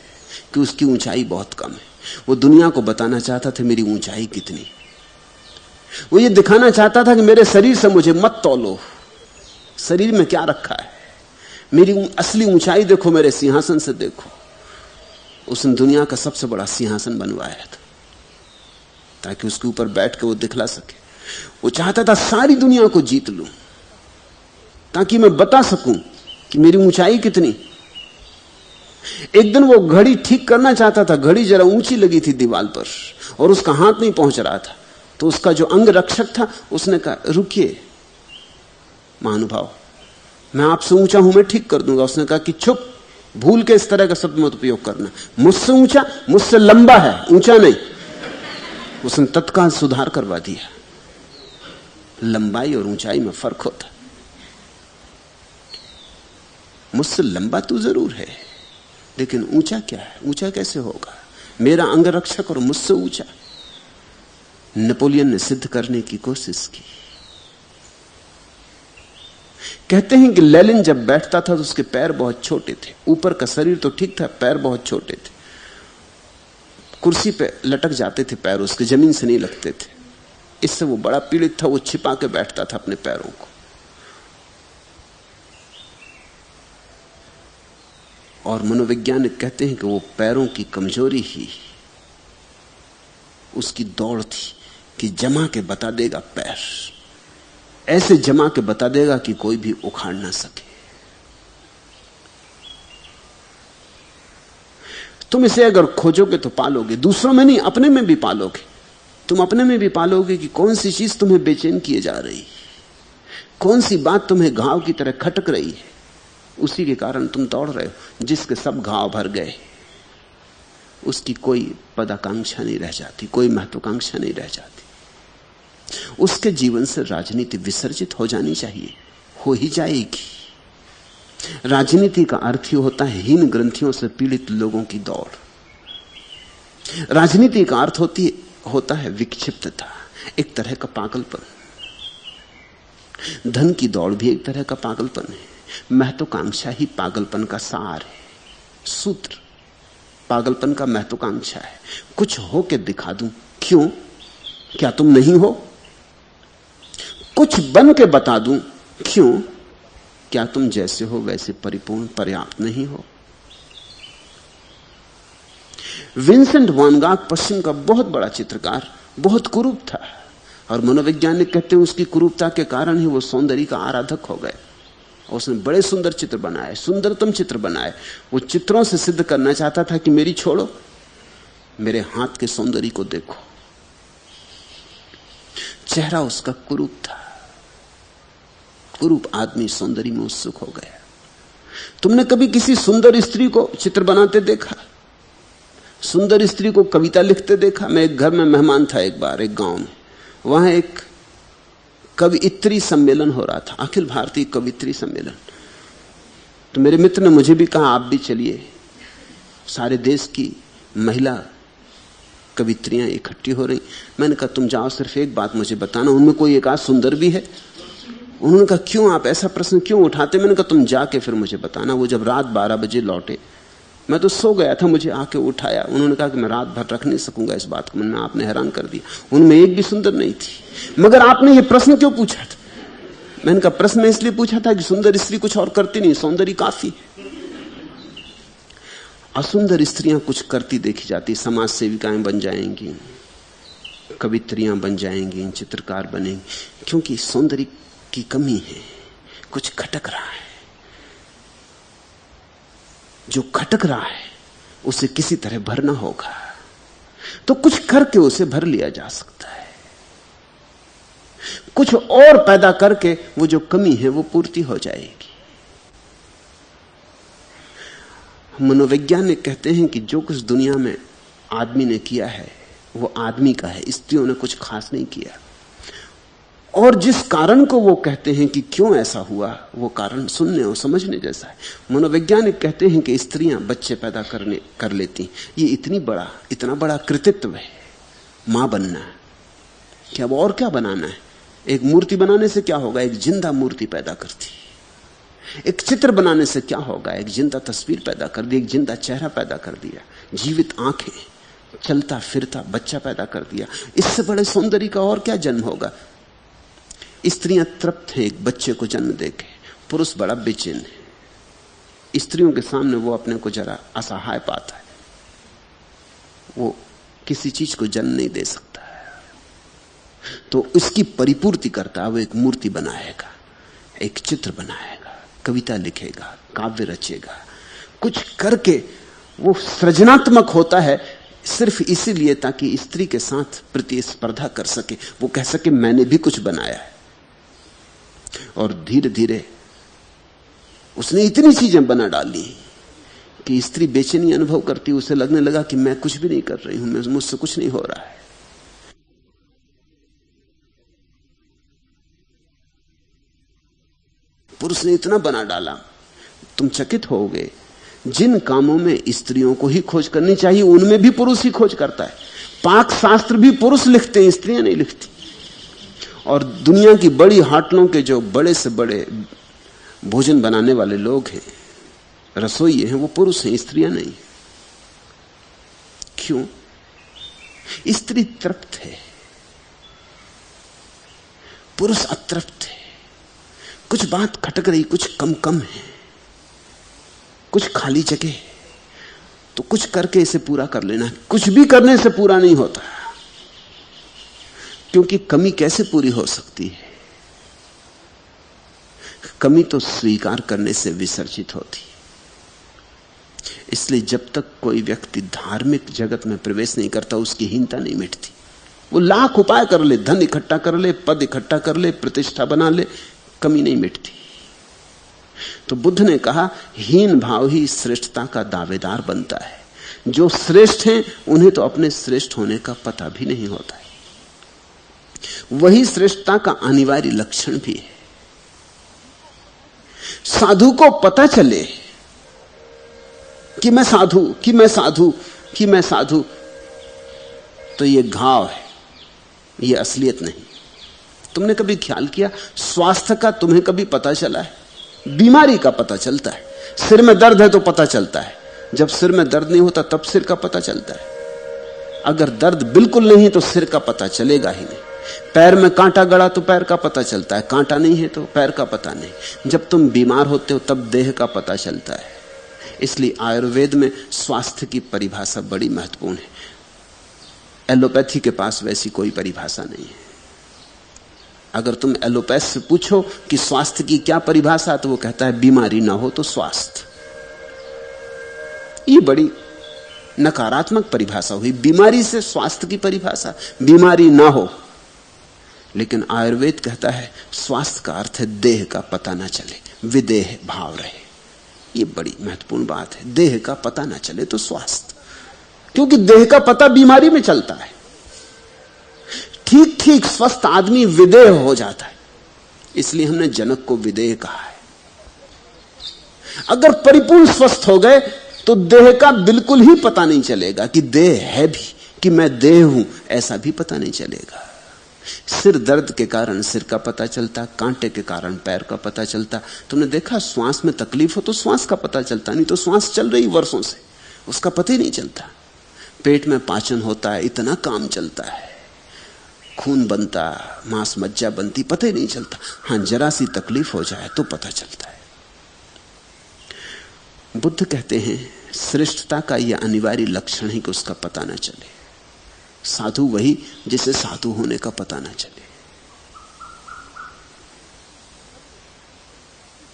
कि उसकी ऊंचाई बहुत कम है। वो दुनिया को बताना चाहता था मेरी ऊंचाई कितनी। वो ये दिखाना चाहता था कि मेरे शरीर से मुझे मत तौलो, शरीर में क्या रखा है, मेरी असली ऊंचाई देखो, मेरे सिंहासन से देखो। उसने दुनिया का सबसे बड़ा सिंहासन बनवाया था ताकि उसके ऊपर बैठ के वो दिखला सके। वो चाहता था सारी दुनिया को जीत लूं ताकि मैं बता सकूं कि मेरी ऊंचाई कितनी। एक दिन वो घड़ी ठीक करना चाहता था, घड़ी जरा ऊंची लगी थी दीवार पर और उसका हाथ नहीं पहुंच रहा था। तो उसका जो अंग रक्षक था उसने कहा, रुकिए महानुभाव, मैं आपसे ऊंचा हूं, मैं ठीक कर दूंगा। उसने कहा कि चुप, भूल के इस तरह का शब्द मत उपयोग करना, मुझसे ऊंचा, मुझसे लंबा है, ऊंचा नहीं। उसने तत्काल सुधार करवा दिया। लंबाई और ऊंचाई में फर्क होता। मुझसे लंबा तो जरूर है, लेकिन ऊंचा क्या है? ऊंचा कैसे होगा? मेरा अंगरक्षक और मुझसे ऊंचा। नेपोलियन ने सिद्ध करने की कोशिश की। कहते हैं कि लेनिन जब बैठता था तो उसके पैर बहुत छोटे थे, ऊपर का शरीर तो ठीक था, पैर बहुत छोटे थे। कुर्सी पे लटक जाते थे पैर, उसके जमीन से नहीं लगते थे। इससे वो बड़ा पीड़ित था, वो छिपा के बैठता था अपने पैरों को। और मनोवैज्ञानिक कहते हैं कि वो पैरों की कमजोरी ही उसकी दौड़ थी कि जमा के बता देगा, पैर ऐसे जमा के बता देगा कि कोई भी उखाड़ ना सके। तुम इसे अगर खोजोगे तो पालोगे, दूसरों में नहीं अपने में भी पालोगे। तुम अपने में भी पालोगे कि कौन सी चीज तुम्हें बेचैन किए जा रही, कौन सी बात तुम्हें घाव की तरह खटक रही है। उसी के कारण तुम दौड़ रहे हो। जिसके सब घाव भर गए उसकी कोई पदाकांक्षा नहीं रह जाती, कोई महत्वाकांक्षा नहीं रह जाती। उसके जीवन से राजनीति विसर्जित हो जानी चाहिए, हो ही जाएगी। राजनीति का अर्थ ही होता है हीन ग्रंथियों से पीड़ित लोगों की दौड़। राजनीति का अर्थ होता है विक्षिप्तता, एक तरह का पागलपन। धन की दौड़ भी एक तरह का पागलपन है। महत्वाकांक्षा ही पागलपन का सार है, सूत्र पागलपन का महत्वाकांक्षा है। कुछ हो के दिखा दूं, क्यों? क्या तुम नहीं हो? कुछ बन के बता दूं, क्यों? क्या तुम जैसे हो वैसे परिपूर्ण पर्याप्त नहीं हो? विंसेंट वैन गॉग पश्चिम का बहुत बड़ा चित्रकार, बहुत कुरूप था और मनोवैज्ञानिक कहते हैं उसकी कुरूपता के कारण ही वो सौंदर्य का आराधक हो गए। उसने बड़े सुंदर चित्र बनाए, सुंदरतम चित्र बनाए। वो चित्रों से सिद्ध करना चाहता था कि मेरी छोड़ो, मेरे हाथ के सौंदर्य को देखो। चेहरा उसका कुरूप था। कुरूप आदमी सौंदर्य में उत्सुक हो गया। तुमने कभी किसी सुंदर स्त्री को चित्र बनाते देखा? सुंदर स्त्री को कविता लिखते देखा? मैं एक घर में मेहमान था एक बार, एक गांव में। वहां एक कवियत्री सम्मेलन हो रहा था, अखिल भारतीय कवियत्री सम्मेलन। तो मेरे मित्र ने मुझे भी कहा आप भी चलिए। सारे देश की महिला कवित्रियां इकट्ठी हो रही। मैंने कहा तुम जाओ, सिर्फ एक बात मुझे बताना, उनमें कोई एक आध सुंदर भी है? उन्होंने कहा क्यों, आप ऐसा प्रश्न क्यों उठाते? मैंने कहा तुम जाके फिर मुझे बताना। वो जब रात 12 बजे लौटे, मैं तो सो गया था, मुझे आके उठाया। उन्होंने कहा कि मैं रात भर रख नहीं सकूंगा इस बात को, मैंने आपने हैरान कर दिया। उनमें एक भी सुंदर नहीं थी। मगर आपने ये प्रश्न क्यों पूछा था? मैंने कहा प्रश्न इसलिए पूछा था कि सुंदर स्त्री कुछ और करती नहीं, सौंदर्य काफी। असुंदर स्त्रियां कुछ करती देखी जाती, समाज सेविकाएं बन जाएंगी, कवित्रियां बन जाएंगी, चित्रकार बनेंगी, क्योंकि सौंदर्य की कमी है, कुछ खटक रहा है। जो खटक रहा है उसे किसी तरह भरना होगा, तो कुछ करके उसे भर लिया जा सकता है। कुछ और पैदा करके वो जो कमी है वो पूर्ति हो जाएगी। मनोवैज्ञानिक कहते हैं कि जो कुछ दुनिया में आदमी ने किया है वो आदमी का है, स्त्रियों ने कुछ खास नहीं किया। और जिस कारण को वो कहते हैं कि क्यों ऐसा हुआ, वो कारण सुनने और समझने जैसा है। मनोवैज्ञानिक कहते हैं कि स्त्रियां बच्चे पैदा कर लेती, ये इतना बड़ा कृतित्व है मां बनना, कि अब और क्या बनाना है। एक मूर्ति बनाने से क्या होगा, एक जिंदा मूर्ति पैदा करती। एक चित्र बनाने से क्या होगा, एक जिंदा तस्वीर पैदा कर दी, एक जिंदा चेहरा पैदा कर दिया, जीवित आंखें, चलता फिरता बच्चा पैदा कर दिया। इससे बड़े सौंदर्य का और क्या जन्म होगा। स्त्रियां तृप्त हैं एक बच्चे को जन्म देके, पुरुष बड़ा बेचैन है। स्त्रियों के सामने वो अपने को जरा असहाय पाता है, वो किसी चीज को जन्म नहीं दे सकता है, तो इसकी परिपूर्ति करता है। वो एक मूर्ति बनाएगा, एक चित्र बनाएगा, कविता लिखेगा, काव्य रचेगा, कुछ करके वो सृजनात्मक होता है सिर्फ इसीलिए ताकि स्त्री के साथ प्रतिस्पर्धा कर सके, वो कह सके मैंने भी कुछ बनाया है। और धीरे धीरे उसने इतनी चीजें बना डाली कि स्त्री बेचैनी अनुभव करती, उसे लगने लगा कि मैं कुछ भी नहीं कर रही हूं, मुझसे कुछ नहीं हो रहा है। पुरुष ने इतना बना डाला, तुम चकित होगे। जिन कामों में स्त्रियों को ही खोज करनी चाहिए उनमें भी पुरुष ही खोज करता है। पाक शास्त्र भी पुरुष लिखते हैं, स्त्रियां नहीं लिखती। और दुनिया की बड़ी होटलों के जो बड़े से बड़े भोजन बनाने वाले लोग हैं, रसोई हैं, वो पुरुष हैं, स्त्रियां नहीं। क्यों? स्त्री तृप्त है, पुरुष अतृप्त है। कुछ बात खटक रही, कुछ कम कम है, कुछ खाली जगह, तो कुछ करके इसे पूरा कर लेना। कुछ भी करने से पूरा नहीं होता, क्योंकि कमी कैसे पूरी हो सकती है? कमी तो स्वीकार करने से विसर्जित होती। इसलिए जब तक कोई व्यक्ति धार्मिक जगत में प्रवेश नहीं करता, उसकी हीनता नहीं मिटती। वो लाख उपाय कर ले, धन इकट्ठा कर ले, पद इकट्ठा कर ले, प्रतिष्ठा बना ले, कमी नहीं मिटती। तो बुद्ध ने कहा, हीन भाव ही श्रेष्ठता का दावेदार बनता है। जो श्रेष्ठ हैं उन्हें तो अपने श्रेष्ठ होने का पता भी नहीं होता है। वही श्रेष्ठता का अनिवार्य लक्षण भी है। साधु को पता चले कि मैं साधु, कि मैं साधु, कि मैं साधु, तो यह घाव है, यह असलियत नहीं। तुमने कभी ख्याल किया, स्वास्थ्य का तुम्हें कभी पता चला है? बीमारी का पता चलता है। सिर में दर्द है तो पता चलता है, जब सिर में दर्द नहीं होता तब सिर का पता चलता है। अगर दर्द बिल्कुल नहीं तो सिर का पता चलेगा ही नहीं। पैर में कांटा गड़ा तो पैर का पता चलता है, कांटा नहीं है तो पैर का पता नहीं। जब तुम बीमार होते हो तब देह का पता चलता है। इसलिए आयुर्वेद में स्वास्थ्य की परिभाषा बड़ी महत्वपूर्ण है। एलोपैथी के पास वैसी कोई परिभाषा नहीं है। अगर तुम एलोपैथ से पूछो कि स्वास्थ्य की क्या परिभाषा, तो वो कहता है बीमारी ना हो तो स्वास्थ्य। ये बड़ी नकारात्मक परिभाषा हुई, बीमारी से स्वास्थ्य की परिभाषा, बीमारी ना हो। लेकिन आयुर्वेद कहता है स्वास्थ्य का अर्थ है देह का पता ना चले, विदेह भाव रहे। ये बड़ी महत्वपूर्ण बात है, देह का पता ना चले तो स्वास्थ्य, क्योंकि देह का पता बीमारी में चलता है। ठीक ठीक स्वस्थ आदमी विदेह हो जाता है, इसलिए हमने जनक को विदेह कहा है। अगर परिपूर्ण स्वस्थ हो गए तो देह का बिल्कुल ही पता नहीं चलेगा कि देह है भी, कि मैं देह हूं, ऐसा भी पता नहीं चलेगा। सिर दर्द के कारण सिर का पता चलता, कांटे के कारण पैर का पता चलता। तुमने देखा श्वास में तकलीफ हो तो श्वास का पता चलता, नहीं तो श्वास चल रही वर्षों से, उसका पता ही नहीं चलता। पेट में पाचन होता है, इतना काम चलता है, खून बनता, मांस मज्जा बनती, पता ही नहीं चलता। हां, जरा सी तकलीफ हो जाए तो पता चलता है। बुद्ध कहते हैं श्रेष्ठता का यह अनिवार्य लक्षण है कि उसका पता ना चले। साधु वही जिसे साधु होने का पता ना चले।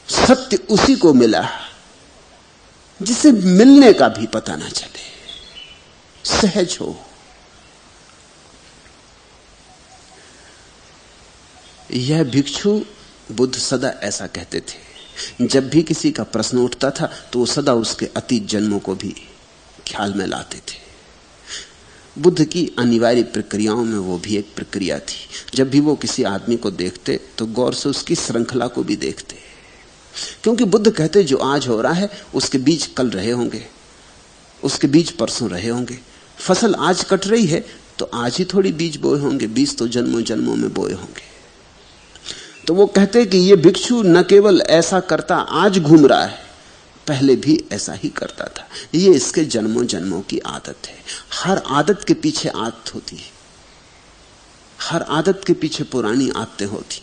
सत्य उसी को मिला जिसे मिलने का भी पता ना चले, सहज हो। यह भिक्षु बुद्ध सदा ऐसा कहते थे। जब भी किसी का प्रश्न उठता था तो वो सदा उसके अतीत जन्मों को भी ख्याल में लाते थे। बुद्ध की अनिवार्य प्रक्रियाओं में वो भी एक प्रक्रिया थी। जब भी वो किसी आदमी को देखते तो गौर से उसकी श्रृंखला को भी देखते, क्योंकि बुद्ध कहते जो आज हो रहा है उसके बीज कल रहे होंगे, उसके बीज परसों रहे होंगे। फसल आज कट रही है तो आज ही थोड़ी बीज बोए होंगे, बीज तो जन्मों जन्मों में बोए होंगे। तो वो कहते कि ये भिक्षु न केवल ऐसा करता आज घूम रहा है, पहले भी ऐसा ही करता था। ये इसके जन्मों जन्मों की आदत है। हर आदत के पीछे आदत होती है, हर आदत के पीछे पुरानी आदतें होती,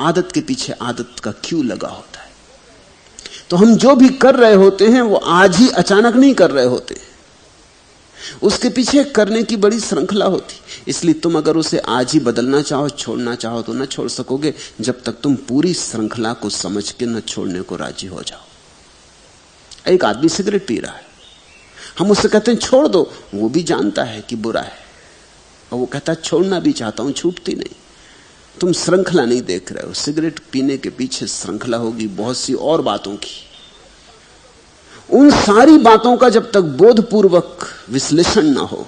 आदत के पीछे आदत का क्यू लगा होता है। तो हम जो भी कर रहे होते हैं वो आज ही अचानक नहीं कर रहे होते, उसके पीछे करने की बड़ी श्रृंखला होती। इसलिए तुम अगर उसे आज ही बदलना चाहो, छोड़ना चाहो तो न छोड़ सकोगे जब तक तुम पूरी श्रृंखला को समझ के न छोड़ने को राजी हो जाओ। एक आदमी सिगरेट पी रहा है, हम उससे कहते हैं छोड़ दो, वो भी जानता है कि बुरा है और वो कहता है छोड़ना भी चाहता हूं, छूटती नहीं। तुम श्रृंखला नहीं देख रहे हो। सिगरेट पीने के पीछे श्रृंखला होगी बहुत सी और बातों की। उन सारी बातों का जब तक बोधपूर्वक विश्लेषण ना हो,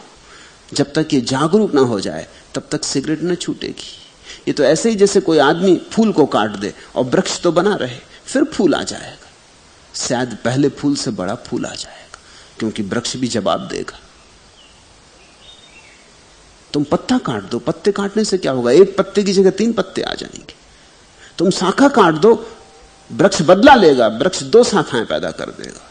जब तक ये जागरूक ना हो जाए, तब तक सिगरेट न छूटेगी। ये तो ऐसे ही जैसे कोई आदमी फूल को काट दे और वृक्ष तो बना रहे, फिर फूल आ जाएगा, शायद पहले फूल से बड़ा फूल आ जाएगा, क्योंकि वृक्ष भी जवाब देगा। तुम पत्ता काट दो, पत्ते काटने से क्या होगा? एक पत्ते की जगह 3 पत्ते आ जाएंगे। तुम शाखा काट दो, वृक्ष बदला लेगा, वृक्ष 2 शाखाएं पैदा कर देगा।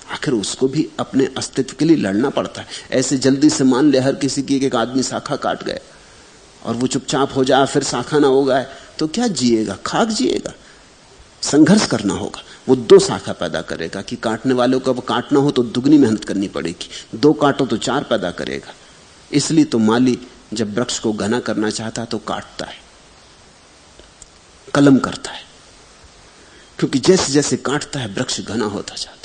आखिर उसको भी अपने अस्तित्व के लिए लड़ना पड़ता है। ऐसे जल्दी से मान ले हर किसी की एक आदमी शाखा काट गए और वो चुपचाप हो जाए, फिर शाखा ना होगा, तो क्या जिएगा? खाक जिएगा। संघर्ष करना होगा। वो 2 शाखा पैदा करेगा कि काटने वालों को अब काटना हो तो दुगनी मेहनत करनी पड़ेगी, 2 काटो तो 4 पैदा करेगा। इसलिए तो माली जब वृक्ष को घना करना चाहता है तो काटता है, कलम करता है, क्योंकि जैसे जैसे काटता है वृक्ष घना होता जाता है।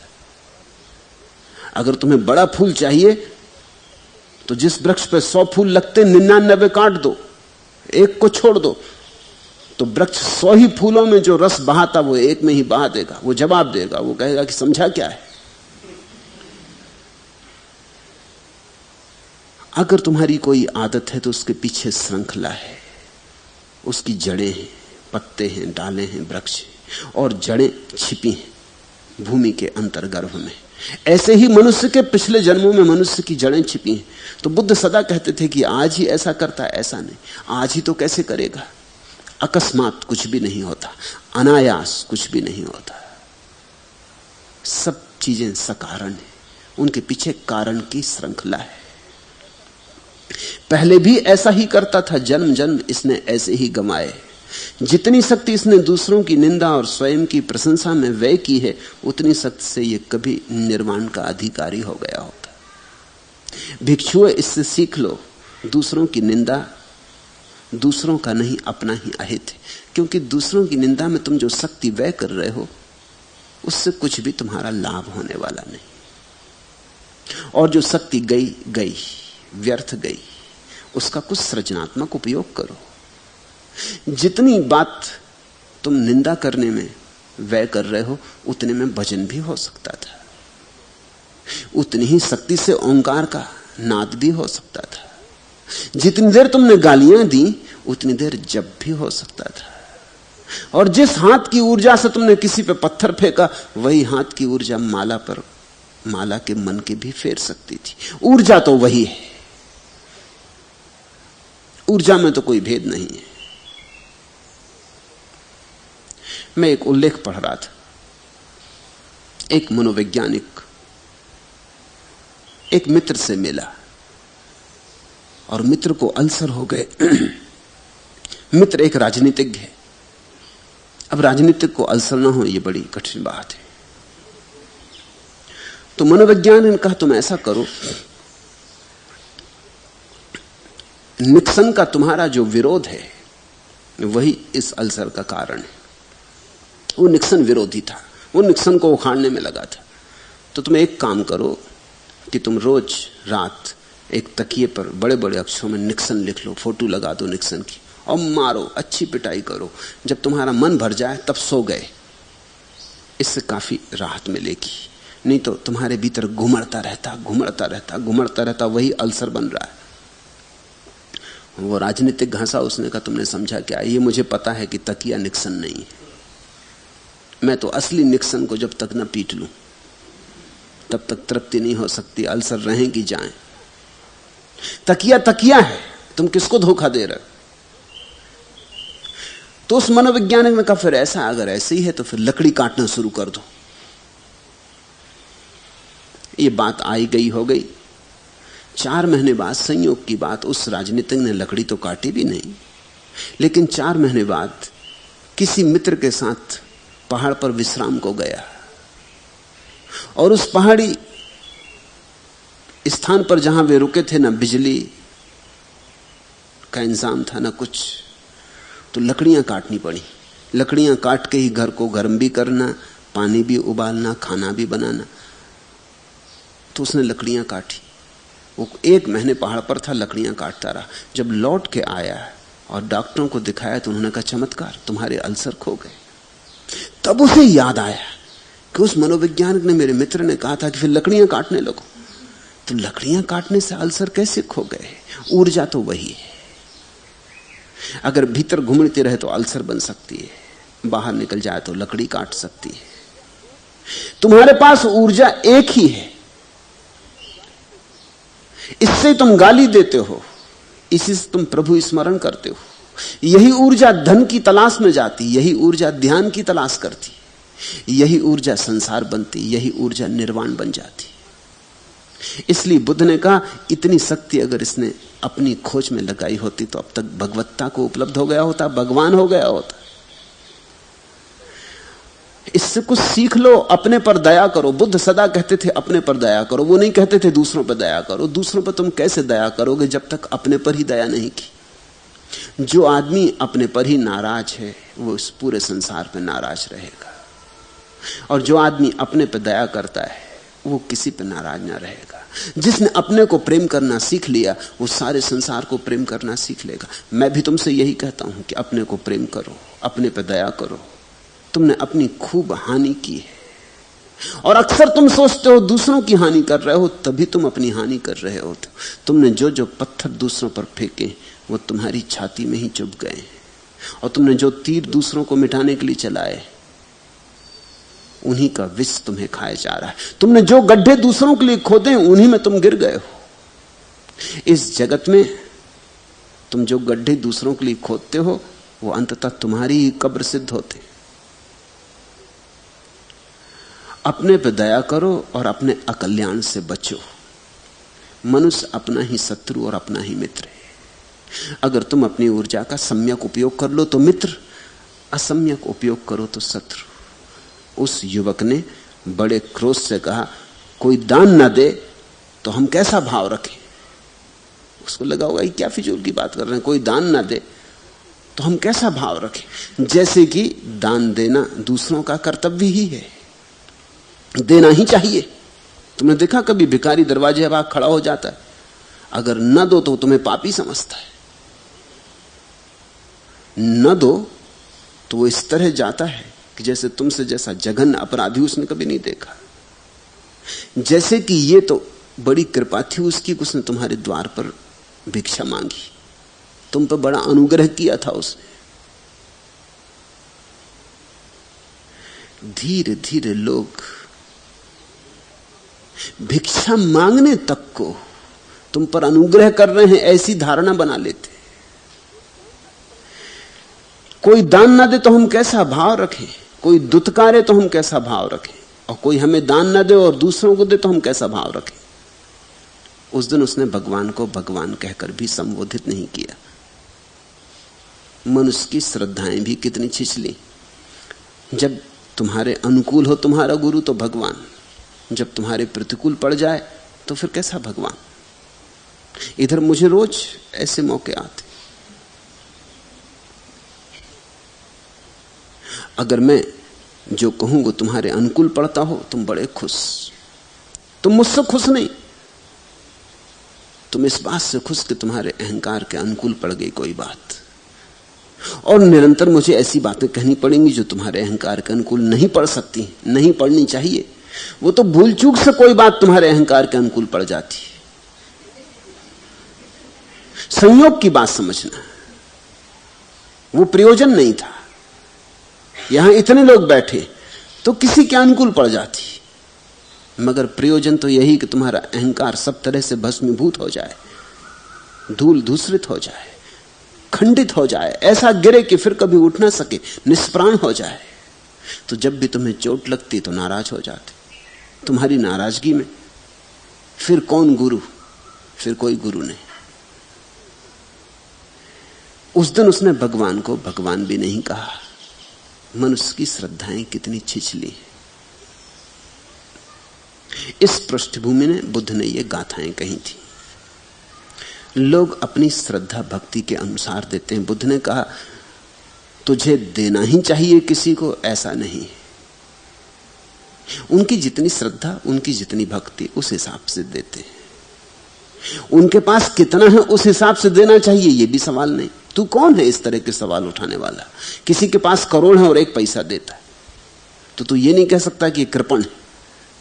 अगर तुम्हें बड़ा फूल चाहिए तो जिस वृक्ष पे 100 फूल लगते 99 काट दो, एक को छोड़ दो, तो वृक्ष 100 ही फूलों में जो रस बहाता वो एक में ही बहा देगा। वो जवाब देगा, वो कहेगा कि समझा क्या है। अगर तुम्हारी कोई आदत है तो उसके पीछे श्रृंखला है, उसकी जड़ें हैं, पत्ते हैं, डालें हैं, वृक्ष हैं, और जड़ें छिपी हैं भूमि के अंतर्गर्भ में। ऐसे ही मनुष्य के पिछले जन्मों में मनुष्य की जड़ें छिपी हैं। तो बुद्ध सदा कहते थे कि आज ही ऐसा करता है, ऐसा नहीं। आज ही तो कैसे करेगा? अकस्मात कुछ भी नहीं होता, अनायास कुछ भी नहीं होता। सब चीजें सकारण है, उनके पीछे कारण की श्रृंखला है। पहले भी ऐसा ही करता था, जन्म जन्म इसने ऐसे ही गमाए। जितनी शक्ति इसने दूसरों की निंदा और स्वयं की प्रशंसा में व्यय की है, उतनी शक्ति से यह कभी निर्वाण का अधिकारी हो गया होता। भिक्षुओं, इससे सीख लो, दूसरों की निंदा दूसरों का नहीं, अपना ही अहित है। क्योंकि दूसरों की निंदा में तुम जो शक्ति व्यय कर रहे हो, उससे कुछ भी तुम्हारा लाभ होने वाला नहीं। और जो शक्ति गई गई, व्यर्थ गई, उसका कुछ सृजनात्मक उपयोग करो। जितनी बात तुम निंदा करने में व्यय कर रहे हो, उतने में भजन भी हो सकता था, उतनी ही शक्ति से ओंकार का नाद भी हो सकता था। जितनी देर तुमने गालियां दी, उतनी देर जप भी हो सकता था। और जिस हाथ की ऊर्जा से तुमने किसी पे पत्थर फेंका, वही हाथ की ऊर्जा माला पर, माला के मन के भी फेर सकती थी। ऊर्जा तो वही है, ऊर्जा में तो कोई भेद नहीं है। मैं एक उल्लेख पढ़ रहा था, एक मनोवैज्ञानिक एक मित्र से मिला और मित्र को अल्सर हो गए। मित्र एक राजनीतिज्ञ है। अब राजनीतिक को अल्सर ना हो, यह बड़ी कठिन बात है। तो मनोवैज्ञानिक ने कहा, तुम ऐसा करो, निक्सन का तुम्हारा जो विरोध है वही इस अल्सर का कारण है। वो निक्सन विरोधी था, वो निक्सन को उखाड़ने में लगा था। तो तुम एक काम करो कि तुम रोज रात एक तकिए पर बड़े बड़े अक्षरों में निक्सन लिख लो, फोटो लगा दो निक्सन की, और मारो, अच्छी पिटाई करो। जब तुम्हारा मन भर जाए तब सो गए। इससे काफी राहत मिलेगी। नहीं तो तुम्हारे भीतर घुमड़ता रहता, घुमड़ता रहता, घुमड़ता रहता, वही अल्सर बन रहा है। वो राजनीतिक घासा। उसने कहा तुमने समझा क्या? ये मुझे पता है कि तकिया निक्सन नहीं है। मैं तो असली निक्सन को जब तक न पीट लूं तब तक तृप्ति नहीं हो सकती। अल्सर रहें कि जाएं। तकिया तकिया है, तुम किसको धोखा दे रहे हो? तो उस मनोवैज्ञानिक ने कहा फिर ऐसा, अगर ऐसे ही है तो फिर लकड़ी काटना शुरू कर दो। ये बात आई गई हो गई। 4 महीने बाद संयोग की बात, उस राजनीतिक ने लकड़ी तो काटी भी नहीं, लेकिन 4 महीने बाद किसी मित्र के साथ पहाड़ पर विश्राम को गया और उस पहाड़ी स्थान पर जहां वे रुके थे ना बिजली का इंतजाम था ना कुछ, तो लकड़ियां काटनी पड़ी। लकड़ियां काट के ही घर को गर्म भी करना, पानी भी उबालना, खाना भी बनाना। तो उसने लकड़ियां काटी। वो 1 महीने पहाड़ पर था, लकड़ियां काटता रहा। जब लौट के आया और डॉक्टरों को दिखाया तो उन्होंने कहा चमत्कार, तुम्हारे अल्सर खो गए। तब उसे याद आया कि उस मनोवैज्ञानिक ने, मेरे मित्र ने कहा था कि फिर लकड़ियां काटने लगो। तो लकड़ियां काटने से अल्सर कैसे खो गए? ऊर्जा तो वही है। अगर भीतर घुमड़ती रहे तो अल्सर बन सकती है, बाहर निकल जाए तो लकड़ी काट सकती है। तुम्हारे पास ऊर्जा एक ही है, इससे तुम गाली देते हो, इसी से तुम प्रभु स्मरण करते हो। यही ऊर्जा धन की तलाश में जाती, यही ऊर्जा ध्यान की तलाश करती, यही ऊर्जा संसार बनती, यही ऊर्जा निर्वाण बन जाती। इसलिए बुद्ध ने कहा इतनी शक्ति अगर इसने अपनी खोज में लगाई होती तो अब तक भगवत्ता को उपलब्ध हो गया होता, भगवान हो गया होता। इससे कुछ सीख लो, अपने पर दया करो। बुद्ध सदा कहते थे अपने पर दया करो, वो नहीं कहते थे दूसरों पर दया करो। दूसरों पर तुम कैसे दया करोगे जब तक अपने पर ही दया नहीं की? जो आदमी अपने पर ही नाराज है वो इस पूरे संसार पर नाराज रहेगा, और जो आदमी अपने पर दया करता है वो किसी पर नाराज ना रहेगा। जिसने अपने को प्रेम करना सीख लिया वो सारे संसार को प्रेम करना सीख लेगा। मैं भी तुमसे यही कहता हूं कि अपने को प्रेम करो, अपने पर दया करो। तुमने अपनी खूब हानि की है, और अक्सर तुम सोचते हो दूसरों की हानि कर रहे हो, तभी तुम अपनी हानि कर रहे हो। तुमने जो जो पत्थर दूसरों पर फेंके वो तुम्हारी छाती में ही चुभ गए, और तुमने जो तीर दूसरों को मिटाने के लिए चलाए उन्हीं का विष तुम्हें खाया जा रहा है। तुमने जो गड्ढे दूसरों के लिए खोदे उन्हीं में तुम गिर गए हो। इस जगत में तुम जो गड्ढे दूसरों के लिए खोदते हो वो अंततः तुम्हारी ही कब्र सिद्ध होते। अपने पे दया करो और अपने अकल्याण से बचो। मनुष्य अपना ही शत्रु और अपना ही मित्र है। अगर तुम अपनी ऊर्जा का सम्यक उपयोग कर लो तो मित्र, असम्यक उपयोग करो तो शत्रु। उस युवक ने बड़े क्रोध से कहा कोई दान ना दे तो हम कैसा भाव रखें? उसको लगा होगा ये क्या फिजूल की बात कर रहे हैं, कोई दान ना दे तो हम कैसा भाव रखें? जैसे कि दान देना दूसरों का कर्तव्य ही है, देना ही चाहिए। तुमने देखा कभी भिखारी दरवाजे के बाहर खड़ा हो जाता है, अगर न दो तो तुम्हें पापी समझता है, न दो तो वो इस तरह जाता है कि जैसे तुमसे जैसा जघन्य अपराधी उसने कभी नहीं देखा। जैसे कि ये तो बड़ी कृपा थी उसकी, उसने तुम्हारे द्वार पर भिक्षा मांगी, तुम पर बड़ा अनुग्रह किया था उसने। धीरे धीरे लोग भिक्षा मांगने तक को तुम पर अनुग्रह कर रहे हैं ऐसी धारणा बना लेते। कोई दान ना दे तो हम कैसा भाव रखें, कोई दुत्कारे तो हम कैसा भाव रखें, और कोई हमें दान ना दे और दूसरों को दे तो हम कैसा भाव रखें। उस दिन उसने भगवान को भगवान कहकर भी संबोधित नहीं किया। मनुष्य की श्रद्धाएं भी कितनी छिछली। जब तुम्हारे अनुकूल हो तुम्हारा गुरु तो भगवान, जब तुम्हारे प्रतिकूल पड़ जाए तो फिर कैसा भगवान। इधर मुझे रोज ऐसे मौके आते, अगर मैं जो कहूंगा तुम्हारे अनुकूल पड़ता हो तुम बड़े खुश, तुम मुझसे खुश नहीं, तुम इस बात से खुश कि तुम्हारे अहंकार के अनुकूल पड़ गई कोई बात, और निरंतर मुझे ऐसी बातें कहनी पड़ेंगी जो तुम्हारे अहंकार के अनुकूल नहीं पड़ सकती, नहीं पड़नी चाहिए। वो तो भूल चूक से कोई बात तुम्हारे अहंकार के अनुकूल पड़ जाती है। संयोग की बात समझना, वो प्रयोजन नहीं था। यहां इतने लोग बैठे तो किसी के अनुकूल पड़ जाती, मगर प्रयोजन तो यही कि तुम्हारा अहंकार सब तरह से भस्मीभूत हो जाए, धूल धूसरित हो जाए, खंडित हो जाए, ऐसा गिरे कि फिर कभी उठ ना सके, निष्प्राण हो जाए। तो जब भी तुम्हें चोट लगती तो नाराज हो जाते। तुम्हारी नाराजगी में फिर कौन गुरु? फिर कोई गुरु नहीं। उस दिन उसने भगवान को भगवान भी नहीं कहा। मनुष्य की श्रद्धाएं कितनी छिछली। इस पृष्ठभूमि में बुद्ध ने ये गाथाएं कही थी। लोग अपनी श्रद्धा भक्ति के अनुसार देते हैं। बुद्ध ने कहा तुझे देना ही चाहिए किसी को, ऐसा नहीं। उनकी जितनी श्रद्धा, उनकी जितनी भक्ति, उस हिसाब से देते हैं। उनके पास कितना है उस हिसाब से देना चाहिए, यह भी सवाल नहीं। तू कौन है इस तरह के सवाल उठाने वाला? किसी के पास करोड़ है और 1 पैसा देता है तो तू ये नहीं कह सकता कि कृपण है,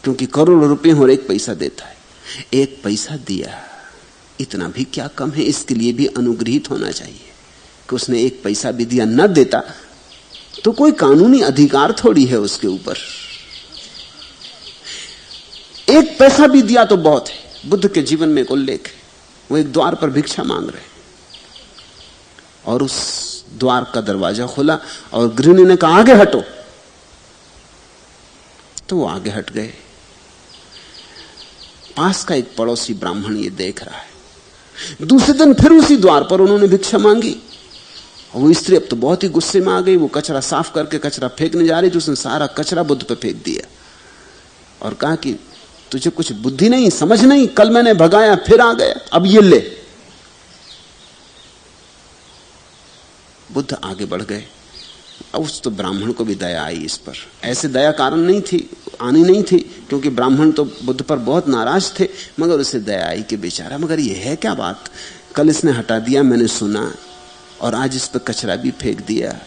क्योंकि करोड़ रुपए और 1 पैसा देता है। 1 पैसा दिया, इतना भी क्या कम है? इसके लिए भी अनुग्रहित होना चाहिए कि उसने 1 पैसा भी दिया। न देता तो कोई कानूनी अधिकार थोड़ी है उसके ऊपर। 1 पैसा भी दिया तो बहुत है। बुद्ध के जीवन में एक उल्लेख है, वो एक द्वार पर भिक्षा मांग रहे और उस द्वार का दरवाजा खुला और गृहिणी ने कहा आगे हटो, तो वो आगे हट गए। पास का एक पड़ोसी ब्राह्मण ये देख रहा है। दूसरे दिन फिर उसी द्वार पर उन्होंने भिक्षा मांगी और वो स्त्री अब तो बहुत ही गुस्से में आ गई। वो कचरा साफ करके कचरा फेंकने जा रही थी, उसने सारा कचरा बुद्ध पे फेंक दिया और कहा कि तुझे कुछ बुद्धि नहीं, समझ नहीं, कल मैंने भगाया फिर आ गया, अब ये ले। बुद्ध आगे बढ़ गए। अब उस तो ब्राह्मण को भी दया आई इस पर। ऐसे दया कारण नहीं थी, आनी नहीं थी, क्योंकि ब्राह्मण तो बुद्ध पर बहुत नाराज थे, मगर उसे दया आई कि बेचारा, मगर ये है क्या बात, कल इसने हटा दिया मैंने सुना और आज इस पर कचरा भी फेंक दिया,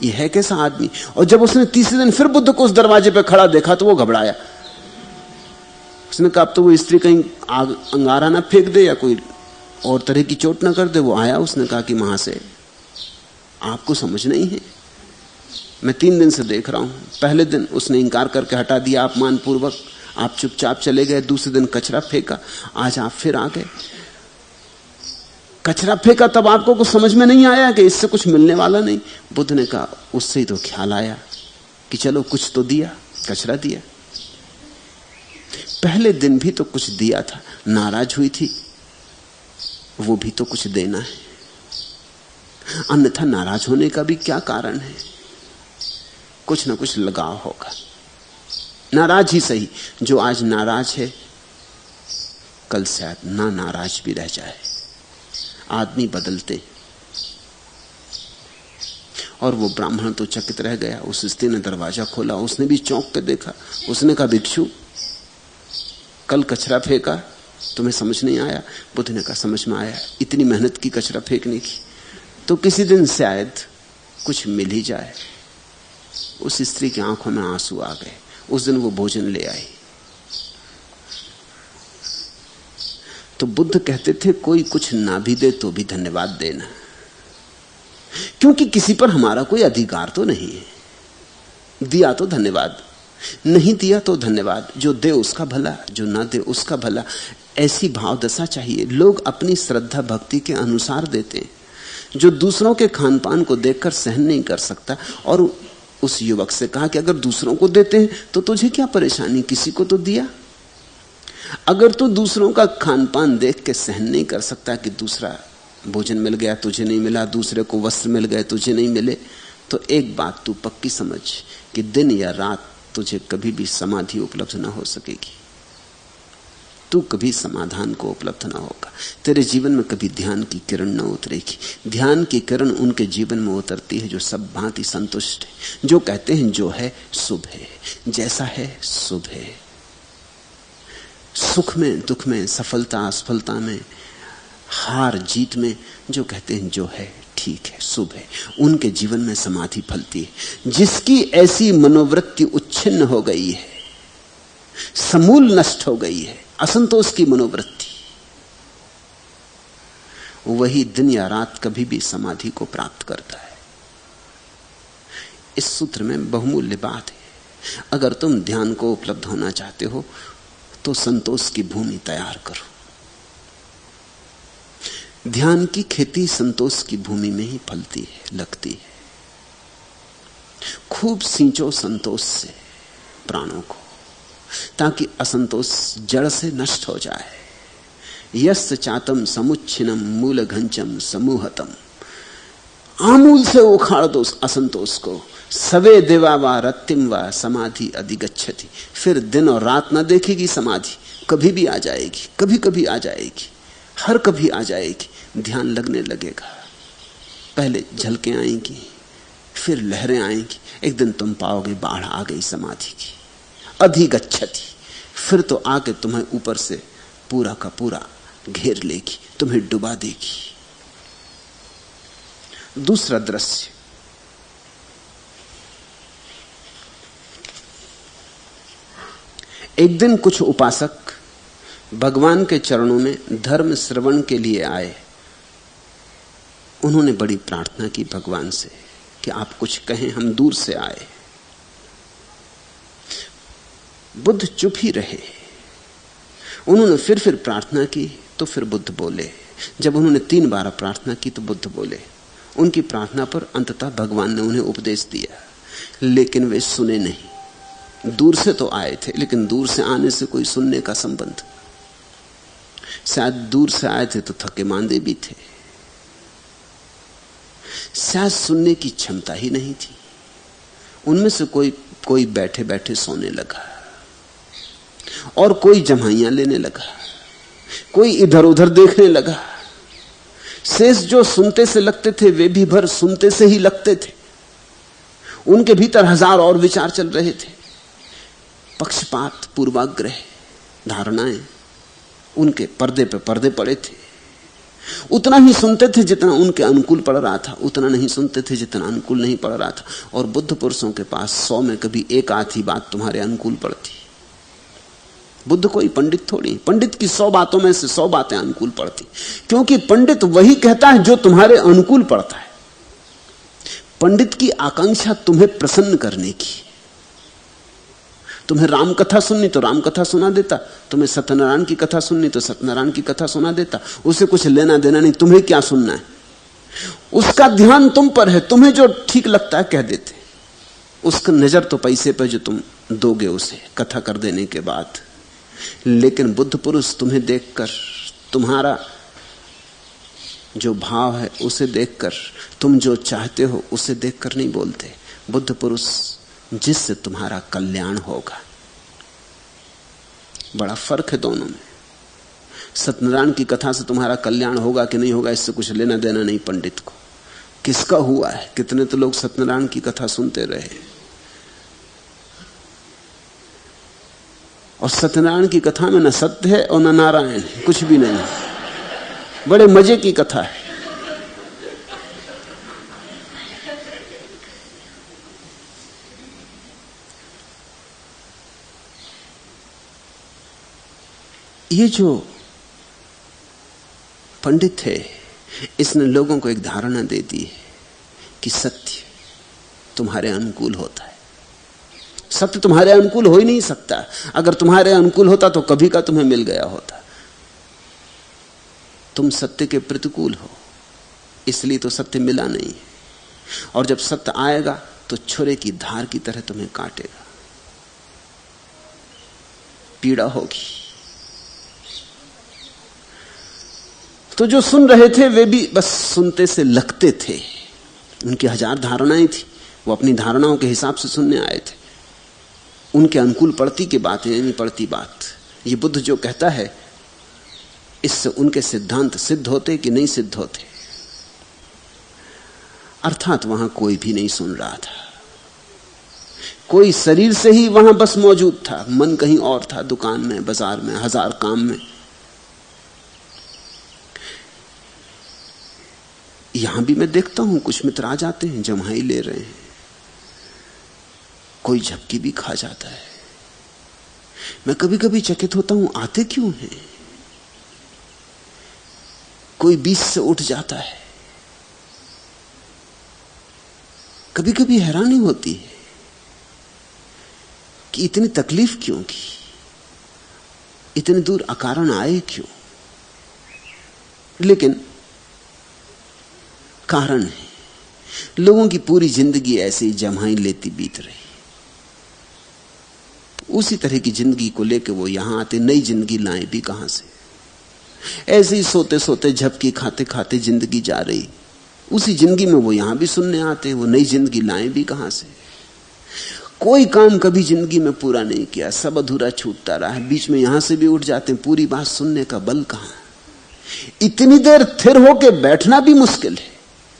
ये है कैसा आदमी? और जब उसने तीसरे दिन फिर बुद्ध को उस दरवाजे पर खड़ा देखा तो वो घबराया। उसने कहा अब तो वो स्त्री कहीं आग अंगारा ना फेंक दे या कोई और तरह की चोट ना कर दे। वो आया, उसने कहा कि वहां से आपको समझ नहीं है, मैं 3 दिन से देख रहा हूं। पहले दिन उसने इंकार करके हटा दिया अपमान पूर्वक, आप चुपचाप चले गए। दूसरे दिन कचरा फेंका, आज आप फिर आ गए। कचरा फेंका तब आपको कुछ समझ में नहीं आया कि इससे कुछ मिलने वाला नहीं? बुद्ध ने कहा उससे ही तो ख्याल आया कि चलो कुछ तो दिया, कचरा दिया। पहले दिन भी तो कुछ दिया था, नाराज हुई थी, वो भी तो कुछ देना है, अन्यथा नाराज होने का भी क्या कारण है? कुछ ना कुछ लगाव होगा। नाराज ही सही, जो आज नाराज है कल शायद ना नाराज भी रह जाए। आदमी बदलते। और वो ब्राह्मण तो चकित रह गया। उस स्त्री ने दरवाजा खोला, उसने भी चौंक के देखा। उसने कहा भिक्षु, कल कचरा फेंका, तुम्हें समझ नहीं आया? बुद्ध ने कहा समझ में आया, इतनी मेहनत की कचरा फेंकने की, तो किसी दिन शायद कुछ मिल ही जाए। उस स्त्री की आंखों में आंसू आ गए। उस दिन वो भोजन ले आई। तो बुद्ध कहते थे कोई कुछ ना भी दे तो भी धन्यवाद देना, क्योंकि किसी पर हमारा कोई अधिकार तो नहीं है। दिया तो धन्यवाद, नहीं दिया तो धन्यवाद। जो दे उसका भला, जो ना दे उसका भला। ऐसी भाव दशा चाहिए। लोग अपनी श्रद्धा भक्ति के अनुसार देते हैं। जो दूसरों के खान पान को देखकर सहन नहीं कर सकता, और उस युवक से कहा कि अगर दूसरों को देते हैं तो तुझे क्या परेशानी, किसी को तो दिया। अगर तू दूसरों का खान पान देख के सहन नहीं कर सकता कि दूसरा भोजन मिल गया तुझे नहीं मिला, दूसरे को वस्त्र मिल गए तुझे नहीं मिले, तो एक बात तू पक्की समझ कि दिन या रात तुझे कभी भी समाधि उपलब्ध ना हो सकेगी। तू कभी समाधान को उपलब्ध ना होगा। तेरे जीवन में कभी ध्यान की किरण ना उतरेगी। ध्यान की किरण उनके जीवन में उतरती है जो सब भांति संतुष्ट है, जो कहते हैं जो है शुभ है, जैसा है शुभ है। सुख में दुख में, सफलता असफलता में, हार जीत में, जो कहते हैं जो है ठीक है शुभ है, उनके जीवन में समाधि फलती है। जिसकी ऐसी मनोवृत्ति उच्छिन्न हो गई है, समूल नष्ट हो गई है, असंतोष की मनोवृत्ति, वही दिन या रात कभी भी समाधि को प्राप्त करता है। इस सूत्र में बहुमूल्य बात है। अगर तुम ध्यान को उपलब्ध होना चाहते हो तो संतोष की भूमि तैयार करो। ध्यान की खेती संतोष की भूमि में ही फलती है, लगती है। खूब सींचो संतोष से प्राणों को, ताकि असंतोष जड़ से नष्ट हो जाए। यस्य चातम समुच्छिन्नम मूल घंचम समूहतम, आमूल से उखाड़ दो असंतोष को। सवे देवा वा रत्तिम वा समाधि अधिगच्छति, फिर दिन और रात ना देखेगी समाधि, कभी भी आ जाएगी, कभी कभी आ जाएगी, हर कभी आ जाएगी। ध्यान लगने लगेगा, पहले झलकें आएंगी, फिर लहरें आएंगी। एक दिन तुम पाओगे बाढ़ आ गई समाधि की। अधिगच्छति, फिर तो आके तुम्हें ऊपर से पूरा का पूरा घेर लेगी, तुम्हें डुबा देगी। दूसरा दृश्य, एक दिन कुछ उपासक भगवान के चरणों में धर्म श्रवण के लिए आए। उन्होंने बड़ी प्रार्थना की भगवान से कि आप कुछ कहें, हम दूर से आए। बुद्ध चुप ही रहे। उन्होंने फिर प्रार्थना की तो फिर बुद्ध बोले। जब उन्होंने 3 बार प्रार्थना की तो बुद्ध बोले। उनकी प्रार्थना पर अंततः भगवान ने उन्हें उपदेश दिया, लेकिन वे सुने नहीं। दूर से तो आए थे, लेकिन दूर से आने से कोई सुनने का संबंध। शायद दूर से आए थे तो थके मांदे भी थे, शायद सुनने की क्षमता ही नहीं थी। उनमें से कोई बैठे बैठे सोने लगा और कोई जमाइयां लेने लगा, कोई इधर उधर देखने लगा। शेष जो सुनते से लगते थे वे भी भर सुनते से ही लगते थे। उनके भीतर 1000 और विचार चल रहे थे। पक्षपात, पूर्वाग्रह, धारणाएं उनके पर्दे पे पर्दे पड़े थे। उतना ही सुनते थे जितना उनके अनुकूल पड़ रहा था, उतना नहीं सुनते थे जितना अनुकूल नहीं पड़ रहा था। और बुद्ध पुरुषों के पास 100 में कभी एक आधी बात तुम्हारे अनुकूल पड़ती। बुद्ध कोई पंडित थोड़ी, पंडित की 100 बातों में से 100 बातें अनुकूल पड़ती, क्योंकि पंडित वही कहता है जो तुम्हारे अनुकूल पड़ता है। पंडित की आकांक्षा तुम्हें प्रसन्न करने की। तुम्हें राम कथा सुननी तो राम कथा सुना देता, तुम्हें सत्यनारायण की कथा सुननी तो सत्यनारायण की कथा सुना देता। उसे कुछ लेना देना नहीं, तुम्हें क्या सुनना है। उसका ध्यान तुम पर है, तुम्हें जो ठीक लगता है कह देते। उसका नजर तो पैसे पर जो तुम दोगे उसे कथा कर देने के बाद। लेकिन बुद्ध पुरुष तुम्हें देखकर, तुम्हारा जो भाव है उसे देखकर, तुम जो चाहते हो उसे देखकर नहीं बोलते। बुद्ध पुरुष जिससे तुम्हारा कल्याण होगा। बड़ा फर्क है दोनों में। सत्यनारायण की कथा से तुम्हारा कल्याण होगा कि नहीं होगा, इससे कुछ लेना देना नहीं पंडित को। किसका हुआ है? कितने तो लोग सत्यनारायण की कथा सुनते रहे, और सत्यनारायण की कथा में न सत्य है और न नारायण, कुछ भी नहीं। बड़े मजे की कथा है। ये जो पंडित है, इसने लोगों को एक धारणा दे दी है कि सत्य तुम्हारे अनुकूल होता है। सत्य तुम्हारे अनुकूल हो ही नहीं सकता। अगर तुम्हारे अनुकूल होता तो कभी का तुम्हें मिल गया होता। तुम सत्य के प्रतिकूल हो, इसलिए तो सत्य मिला नहीं। और जब सत्य आएगा तो छुरे की धार की तरह तुम्हें काटेगा, पीड़ा होगी। तो जो सुन रहे थे वे भी बस सुनते से लगते थे। उनकी 1000 धारणाएं थी, वो अपनी धारणाओं के हिसाब से सुनने आए थे। उनके अनुकूल पड़ती की बात है, नहीं पड़ती बात। ये बुद्ध जो कहता है, इससे उनके सिद्धांत सिद्ध होते कि नहीं सिद्ध होते। अर्थात वहां कोई भी नहीं सुन रहा था, कोई शरीर से ही वहां बस मौजूद था, मन कहीं और था, दुकान में, बाजार में, 1000 काम में। यहां भी मैं देखता हूं कुछ मित्र आ जाते हैं, जम्हाई ले रहे हैं, कोई झपकी भी खा जाता है। मैं कभी कभी चकित होता हूं, आते क्यों हैं? कोई बीच से उठ जाता है। कभी कभी हैरानी होती है कि इतनी तकलीफ क्यों की, इतनी दूर अकारण आए क्यों। लेकिन कारण है, लोगों की पूरी जिंदगी ऐसे ही जम्हाई लेती बीत रही। उसी तरह की जिंदगी को लेकर वो यहां आते, नई जिंदगी लाए भी कहां से। ऐसे ही सोते सोते झपकी खाते खाते जिंदगी जा रही, उसी जिंदगी में वो यहां भी सुनने आते, वो नई जिंदगी लाए भी कहां से। कोई काम कभी जिंदगी में पूरा नहीं किया, सब अधूरा छूटता रहा है, बीच में यहां से भी उठ जाते हैं, पूरी बात सुनने का बल कहां। इतनी देर थिर होके बैठना भी मुश्किल है,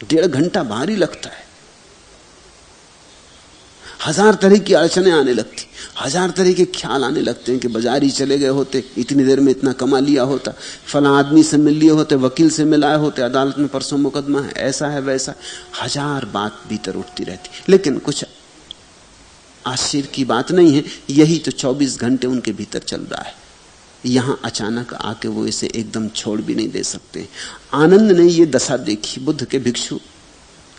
1.5 घंटा भारी लगता है। हजार तरह की अड़चने आने लगती, हजार तरह के ख्याल आने लगते हैं कि बाजार ही चले गए होते, इतनी देर में इतना कमा लिया होता, फला आदमी से मिल लिए होते, वकील से मिलाए होते, अदालत में परसों मुकदमा है, ऐसा है वैसा, हजार बात भीतर उठती रहती। लेकिन कुछ आश्चर्य की बात नहीं है, यही तो 24 घंटे उनके भीतर चल रहा है। यहां अचानक आके वो इसे एकदम छोड़ भी नहीं दे सकते। आनंद ने ये दशा देखी, बुद्ध के भिक्षु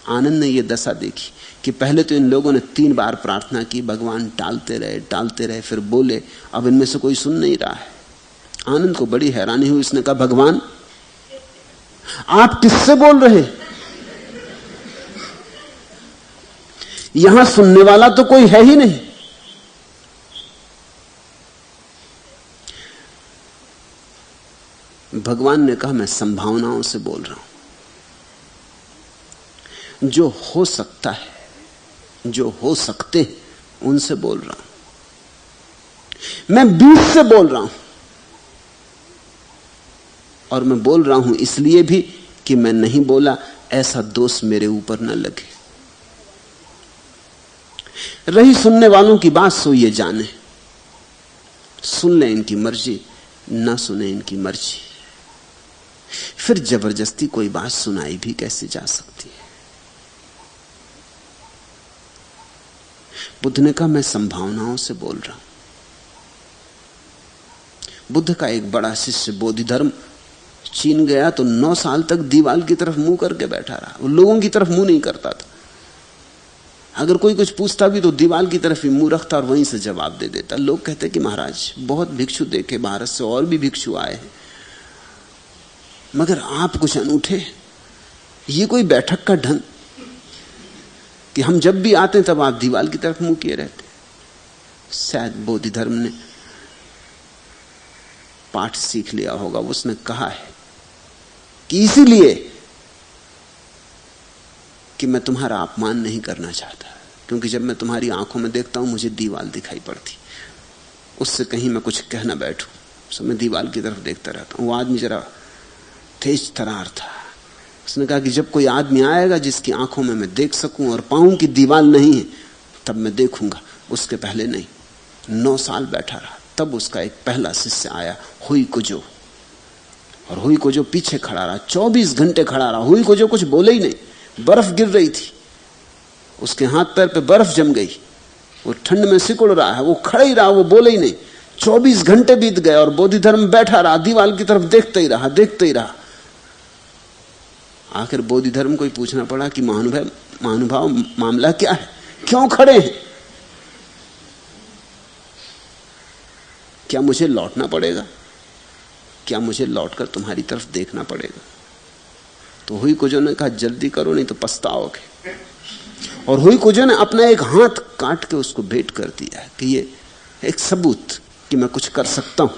आनंद ने ये दशा देखी कि पहले तो इन लोगों ने 3 बार प्रार्थना की, भगवान टालते रहे, फिर बोले, अब इनमें से कोई सुन नहीं रहा है। आनंद को बड़ी हैरानी हुई, उसने कहा, भगवान आप किससे बोल रहे? यहां सुनने वाला तो कोई है ही नहीं। भगवान ने कहा, मैं संभावनाओं से बोल रहा हूं, जो हो सकता है, जो हो सकते हैं, उनसे बोल रहा हूं। मैं बीच से बोल रहा हूं, और मैं बोल रहा हूं इसलिए भी कि मैं नहीं बोला ऐसा दोष मेरे ऊपर न लगे। रही सुनने वालों की बात, सो ये जाने, सुन ले इनकी मर्जी, ना सुने इनकी मर्जी। फिर जबरदस्ती कोई बात सुनाई भी कैसे जा सकती है। बुद्ध ने कहा, मैं संभावनाओं से बोल रहा हूं। बुद्ध का एक बड़ा शिष्य बोधिधर्म चीन गया तो 9 साल तक दीवार की तरफ मुंह करके बैठा रहा, वो लोगों की तरफ मुंह नहीं करता था। अगर कोई कुछ पूछता भी तो दीवार की तरफ ही मुंह रखता और वहीं से जवाब दे देता। लोग कहते कि महाराज बहुत भिक्षु देखे भारत से, और भी भिक्षु आए हैं, मगर आप कुछ अनूठे, ये कोई बैठक का ढंग कि हम जब भी आते हैं तब आप दीवार की तरफ मुंह किए रहते। शायद बोधिधर्म ने पाठ सीख लिया होगा। उसने कहा है कि इसीलिए कि मैं तुम्हारा अपमान नहीं करना चाहता, क्योंकि जब मैं तुम्हारी आंखों में देखता हूं मुझे दीवार दिखाई पड़ती, उससे कहीं मैं कुछ कह ना बैठूं, सो मैं दीवार की तरफ देखता रहता हूं। वो आदमी जरा तेज तरार था। उसने कहा कि जब कोई आदमी आएगा जिसकी आंखों में मैं देख सकूं और पाऊं कि दीवार नहीं है, तब मैं देखूंगा, उसके पहले नहीं। 9 साल बैठा रहा, तब उसका एक पहला शिष्य आया, हुई कुजो। और हुई कुजो पीछे खड़ा रहा, 24 घंटे खड़ा रहा। हुई कुजो कुछ बोले ही नहीं, बर्फ गिर रही थी, उसके हाथ पैर पे बर्फ जम गई, वो ठंड में सिकुड़ रहा है, वो खड़ा ही रहा, वो बोले ही नहीं। 24 घंटे बीत गए और बोधिधर्म बैठा रहा, दीवार की तरफ देखते ही रहा। आखिर बोधिधर्म को ही पूछना पड़ा कि महानुभाव मामला क्या है, क्यों खड़े हैं? क्या मुझे लौटना पड़ेगा? क्या मुझे लौटकर तुम्हारी तरफ देखना पड़ेगा? तो हुई कुजो ने कहा, जल्दी करो नहीं तो पछताओगे। और हुई कुजो ने अपना एक हाथ काट के उसको भेंट कर दिया कि ये एक सबूत कि मैं कुछ कर सकता हूं,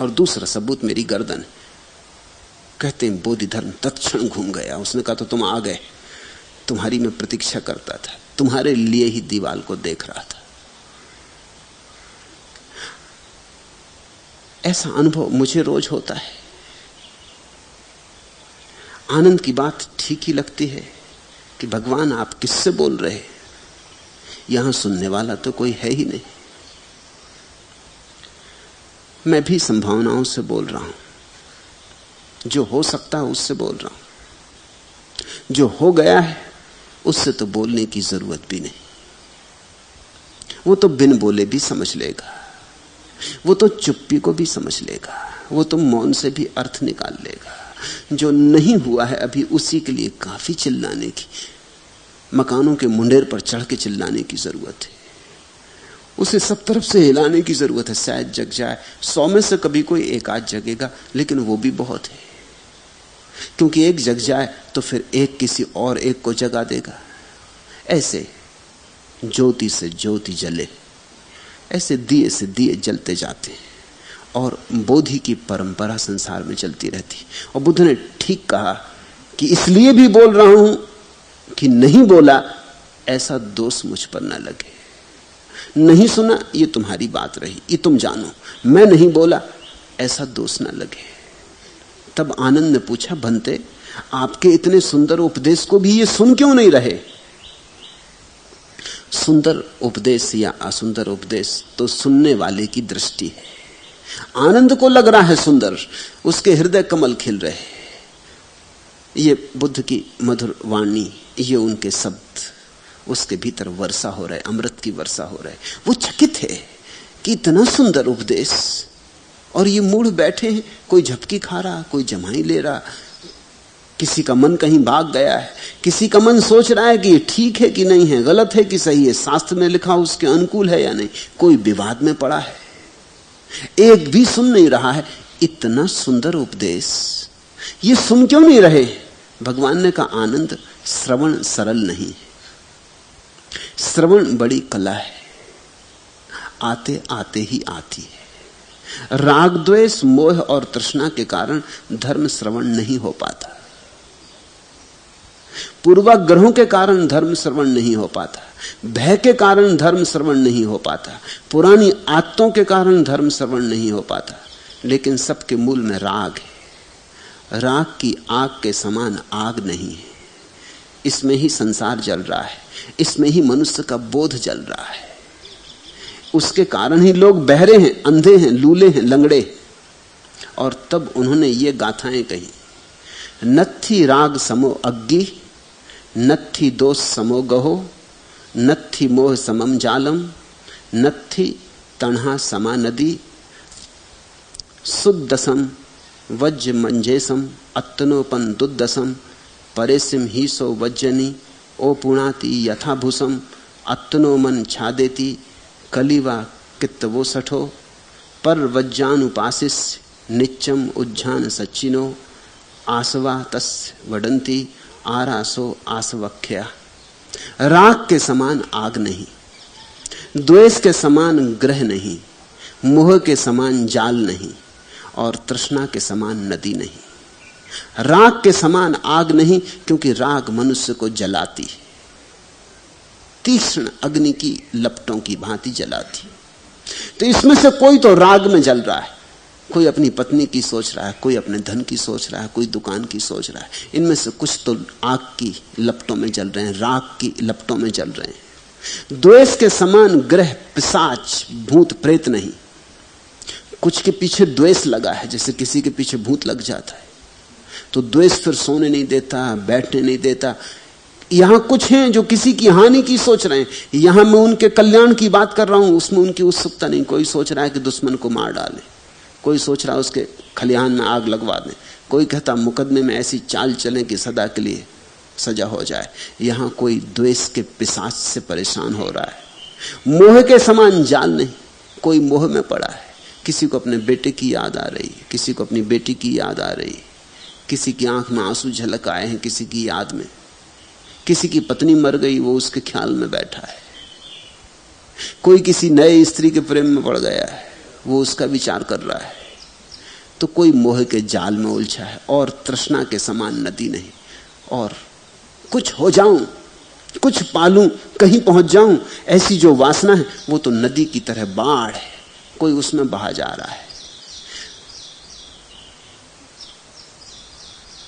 और दूसरा सबूत मेरी गर्दन है। कहते हैं बोधिधर्म तत्क्षण घूम गया। उसने कहा, तो तुम आ गए, तुम्हारी मैं प्रतीक्षा करता था, तुम्हारे लिए ही दीवार को देख रहा था। ऐसा अनुभव मुझे रोज होता है। आनंद की बात ठीक ही लगती है कि भगवान आप किससे बोल रहे, यहां सुनने वाला तो कोई है ही नहीं। मैं भी संभावनाओं से बोल रहा हूं, जो हो सकता है उससे बोल रहा हूं। जो हो गया है उससे तो बोलने की जरूरत भी नहीं, वो तो बिन बोले भी समझ लेगा, वो तो चुप्पी को भी समझ लेगा। वो तुम मौन से भी अर्थ निकाल लेगा। जो नहीं हुआ है अभी, उसी के लिए काफी चिल्लाने की, मकानों के मुंडेर पर चढ़ के चिल्लाने की जरूरत है। उसे सब तरफ से हिलाने की जरूरत है, शायद जग जाए। 100 में से कभी कोई एक आध जगेगा, लेकिन वो भी बहुत है, क्योंकि एक जग जाए तो फिर एक किसी और एक को जगा देगा। ऐसे ज्योति से ज्योति जले, ऐसे दिए से दिए जलते जाते हैं, और बोधि की परंपरा संसार में चलती रहती। और बुद्ध ने ठीक कहा कि इसलिए भी बोल रहा हूं कि नहीं बोला ऐसा दोष मुझ पर न लगे। नहीं सुना ये तुम्हारी बात रही, ये तुम जानो। मैं नहीं बोला ऐसा दोष न लगे। तब आनंद ने पूछा, भंते आपके इतने सुंदर उपदेश को भी ये सुन क्यों नहीं रहे? सुंदर उपदेश या असुंदर उपदेश तो सुनने वाले की दृष्टि है। आनंद को लग रहा है सुंदर, उसके हृदय कमल खिल रहे। ये बुद्ध की मधुर वाणी, ये उनके शब्द, उसके भीतर वर्षा हो रहे, अमृत की वर्षा हो रहे। वो चकित है कि इतना सुंदर उपदेश, और ये मूढ़ बैठे हैं, कोई झपकी खा रहा, कोई जमाई ले रहा, किसी का मन कहीं भाग गया है, किसी का मन सोच रहा है कि ये ठीक है कि नहीं है, गलत है कि सही है, शास्त्र में लिखा उसके अनुकूल है या नहीं, कोई विवाद में पड़ा है, एक भी सुन नहीं रहा है। इतना सुंदर उपदेश ये सुन क्यों नहीं रहे? भगवान ने कहा, आनंद श्रवण सरल नहीं है, श्रवण बड़ी कला है, आते आते ही आती है। राग द्वेष मोह और तृष्णा के कारण धर्म श्रवण नहीं हो पाता, पूर्वाग्रहों के कारण धर्म श्रवण नहीं हो पाता, भय के कारण धर्म श्रवण नहीं हो पाता, पुरानी आदतों के कारण धर्म श्रवण नहीं हो पाता। लेकिन सबके मूल में राग है। राग की आग के समान आग नहीं है। इसमें ही संसार जल रहा है, इसमें ही मनुष्य का बोध जल रहा है। उसके कारण ही लोग बहरे हैं, अंधे हैं, लूले हैं, लंगड़े। और तब उन्होंने ये गाथाएं कही, नत्थी राग समो अग्गी, नत्थी दोष समो गहो, नत्थी मोह समम जालम, नत्थी तन्हा समा नदी, सुद्दसम वज्र मंजेसम अत्तनोपन दुद्दसम, परेसिम ही सो वज्जनी ओ पुणाति यथाभूसम, अत्तनो मन छादेती कलिवा कित्तवो सठो, पर वज्जानुपासिस निच्चम उज्जान सच्चिनो, आसवा तस् वडंती आरासो आसवख्या। राग के समान आग नहीं, द्वेष के समान ग्रह नहीं, मोह के समान जाल नहीं, और तृष्णा के समान नदी नहीं। राग के समान आग नहीं, क्योंकि राग मनुष्य को जलाती है, तीक्ष्ण अग्नि की लपटों की भांति जलाती। तो इसमें से कोई तो राग में जल रहा है, कोई अपनी पत्नी की सोच रहा है, कोई अपने धन की सोच रहा है, कोई दुकान की सोच रहा है। इनमें से कुछ तो आग की लपटों में जल रहे हैं, राग की लपटों में जल रहे हैं। द्वेष के समान ग्रह पिशाच भूत प्रेत नहीं। कुछ के पीछे द्वेष लगा है, जैसे किसी के पीछे भूत लग जाता है, तो द्वेष फिर सोने नहीं देता, बैठने नहीं देता। यहां कुछ हैं जो किसी की हानि की सोच रहे हैं, यहां मैं उनके कल्याण की बात कर रहा हूं, उसमें उनकी उत्सुकता नहीं। कोई सोच रहा है कि दुश्मन को मार डाले, कोई सोच रहा है उसके खलिहान में आग लगवा दें, कोई कहता मुकदमे में ऐसी चाल चले कि सदा के लिए सजा हो जाए। यहां कोई द्वेष के पिशाच से परेशान हो रहा है। मोह के समान जाल नहीं, कोई मोह में पड़ा है। किसी को अपने बेटे की याद आ रही है, किसी को अपनी बेटी की याद आ रही है, किसी की आंख में आंसू झलक आए हैं किसी की याद में, किसी की पत्नी मर गई, वो उसके ख्याल में बैठा है, कोई किसी नए स्त्री के प्रेम में पड़ गया है, वो उसका विचार कर रहा है। तो कोई मोह के जाल में उलझा है, और तृष्णा के समान नदी नहीं। और कुछ हो जाऊं, कुछ पालूं, कहीं पहुंच जाऊं, ऐसी जो वासना है वो तो नदी की तरह बाढ़ है, कोई उसमें बहा जा रहा है।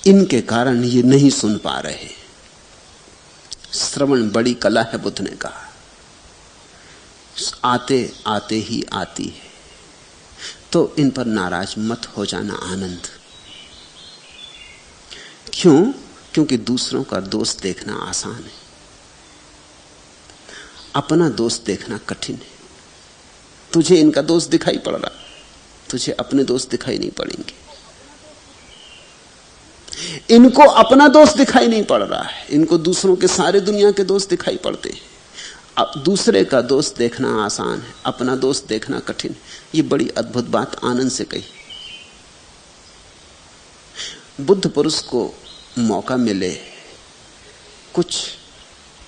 इनके कारण ये नहीं सुन पा रहे। श्रवण बड़ी कला है, बुद्ध ने कहा, आते आते ही आती है। तो इन पर नाराज मत हो जाना आनंद। क्यों? क्योंकि दूसरों का दोष देखना आसान है, अपना दोष देखना कठिन है। तुझे इनका दोष दिखाई पड़ रहा, तुझे अपने दोस्त दिखाई नहीं पड़ेंगे। इनको अपना दोस्त दिखाई नहीं पड़ रहा है, इनको दूसरों के सारे दुनिया के दोस्त दिखाई पड़ते हैं। अब दूसरे का दोस्त देखना आसान है, अपना दोस्त देखना कठिन। ये बड़ी अद्भुत बात आनंद से कही। बुद्ध पुरुष को मौका मिले कुछ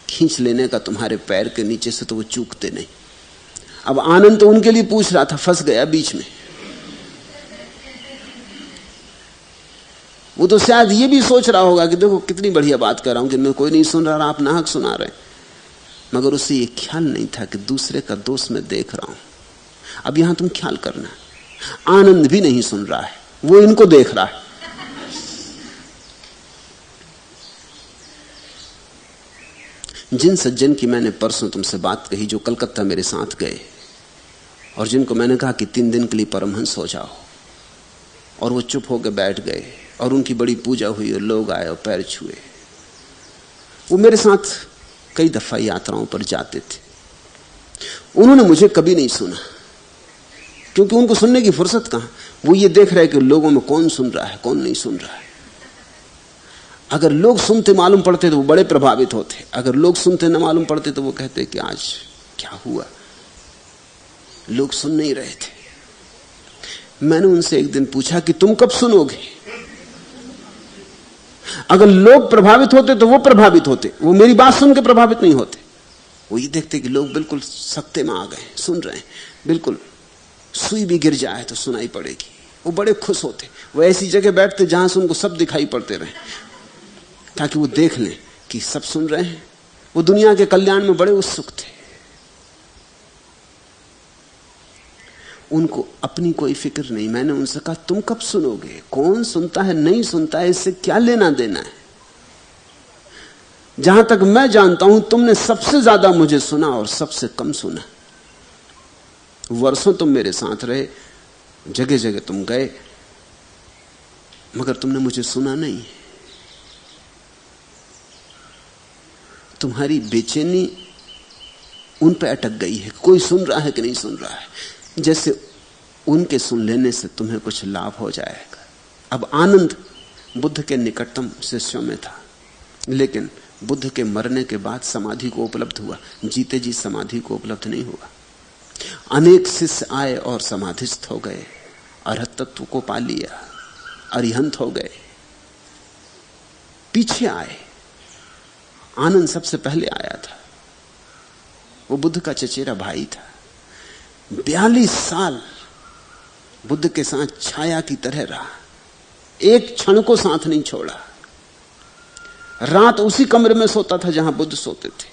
खींच लेने का तुम्हारे पैर के नीचे से तो वो चूकते नहीं। अब आनंद तो उनके लिए पूछ रहा था, फंस गया बीच में। वो तो शायद ये भी सोच रहा होगा कि देखो कितनी बढ़िया बात कर रहा हूं कि मैं कोई नहीं सुन रहा, आप नाहक सुना रहे। मगर उसे ये ख्याल नहीं था कि दूसरे का दोष मैं देख रहा हूं। अब यहां तुम ख्याल करना, आनंद भी नहीं सुन रहा है, वो इनको देख रहा है। जिन सज्जन की मैंने परसों तुमसे बात कही, जो कलकत्ता मेरे साथ गए और जिनको मैंने कहा कि 3 दिन के लिए परमहंस हो जाओ, और वो चुप होकर बैठ गए और उनकी बड़ी पूजा हुई और लोग आए और पैर छुए। वो मेरे साथ कई दफा यात्राओं पर जाते थे। उन्होंने मुझे कभी नहीं सुना, क्योंकि उनको सुनने की फुर्सत कहां। वो ये देख रहे कि लोगों में कौन सुन रहा है कौन नहीं सुन रहा है। अगर लोग सुनते मालूम पड़ते तो वो बड़े प्रभावित होते, अगर लोग सुनते न मालूम पड़ते तो वो कहते कि आज क्या हुआ, लोग सुन नहीं रहे थे। मैंने उनसे एक दिन पूछा कि तुम कब सुनोगे। अगर लोग प्रभावित होते तो वो प्रभावित होते, वो मेरी बात सुन के प्रभावित नहीं होते। वो ये देखते कि लोग बिल्कुल सत्ते में आ गए, सुन रहे हैं, बिल्कुल सुई भी गिर जाए तो सुनाई पड़ेगी। वो बड़े खुश होते, वो ऐसी जगह बैठते जहां से उनको सब दिखाई पड़ते रहे, ताकि वो देख लें कि सब सुन रहे हैं। वो दुनिया के कल्याण में बड़े उत्सुक थे। उनको अपनी कोई फिक्र नहीं। मैंने उनसे कहा तुम कब सुनोगे, कौन सुनता है नहीं सुनता है इससे क्या लेना देना है। जहां तक मैं जानता हूं तुमने सबसे ज्यादा मुझे सुना और सबसे कम सुना। वर्षों तुम मेरे साथ रहे, जगह जगह तुम गए, मगर तुमने मुझे सुना नहीं। तुम्हारी बेचैनी उन पर अटक गई है, कोई सुन रहा है कि नहीं सुन रहा है, जैसे उनके सुन लेने से तुम्हें कुछ लाभ हो जाएगा। अब आनंद बुद्ध के निकटतम शिष्यों में था, लेकिन बुद्ध के मरने के बाद समाधि को उपलब्ध हुआ, जीते जी समाधि को उपलब्ध नहीं हुआ। अनेक शिष्य आए और समाधिस्थ हो गए, अरहत तत्व को पा लिया, अरिहंत हो गए। पीछे आए, आनंद सबसे पहले आया था। वो बुद्ध का चचेरा भाई था। 42 साल बुद्ध के साथ छाया की तरह रहा, एक क्षण को साथ नहीं छोड़ा। रात उसी कमरे में सोता था जहां बुद्ध सोते थे,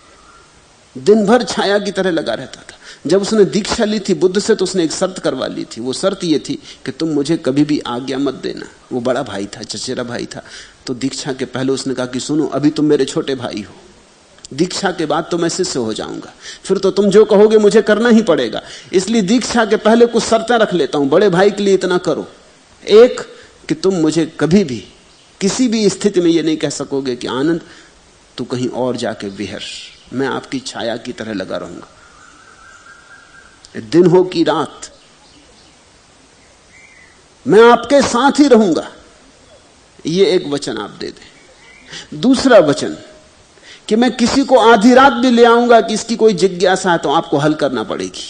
दिन भर छाया की तरह लगा रहता था। जब उसने दीक्षा ली थी बुद्ध से तो उसने एक शर्त करवा ली थी। वो शर्त ये थी कि तुम मुझे कभी भी आज्ञा मत देना। वो बड़ा भाई था, चचेरा भाई था, तो दीक्षा के पहले उसने कहा कि सुनो, अभी तुम मेरे छोटे भाई हो, दीक्षा के बाद तो मैं शिष्य हो जाऊंगा, फिर तो तुम जो कहोगे मुझे करना ही पड़ेगा। इसलिए दीक्षा के पहले कुछ शर्तें रख लेता हूं, बड़े भाई के लिए इतना करो। एक, कि तुम मुझे कभी भी किसी भी स्थिति में यह नहीं कह सकोगे कि आनंद तू कहीं और जाके विहर, मैं आपकी छाया की तरह लगा रहूंगा, दिन हो कि रात मैं आपके साथ ही रहूंगा। ये एक वचन आप दे दें। दूसरा वचन कि मैं किसी को आधी रात भी ले आऊंगा कि इसकी कोई जिज्ञासा है तो आपको हल करना पड़ेगी।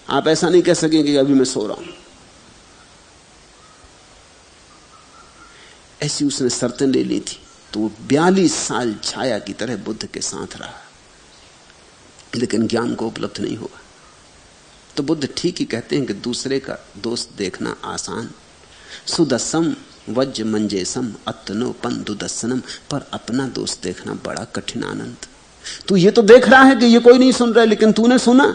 आप ऐसा नहीं कह सकेंगे कि अभी मैं सो रहा हूं। ऐसी उसने शर्तें ले ली थी। तो वो 42 साल छाया की तरह बुद्ध के साथ रहा, लेकिन ज्ञान को उपलब्ध नहीं हुआ। तो बुद्ध ठीक ही कहते हैं कि दूसरे का दोस्त देखना आसान, सुदस्सम वज्ज मंजेसम अत्नो पंदुदस्सनम, पर अपना दोस्त देखना बड़ा कठिन। आनंद तू ये तो देख रहा है कि ये कोई नहीं सुन रहा है, लेकिन तूने सुना।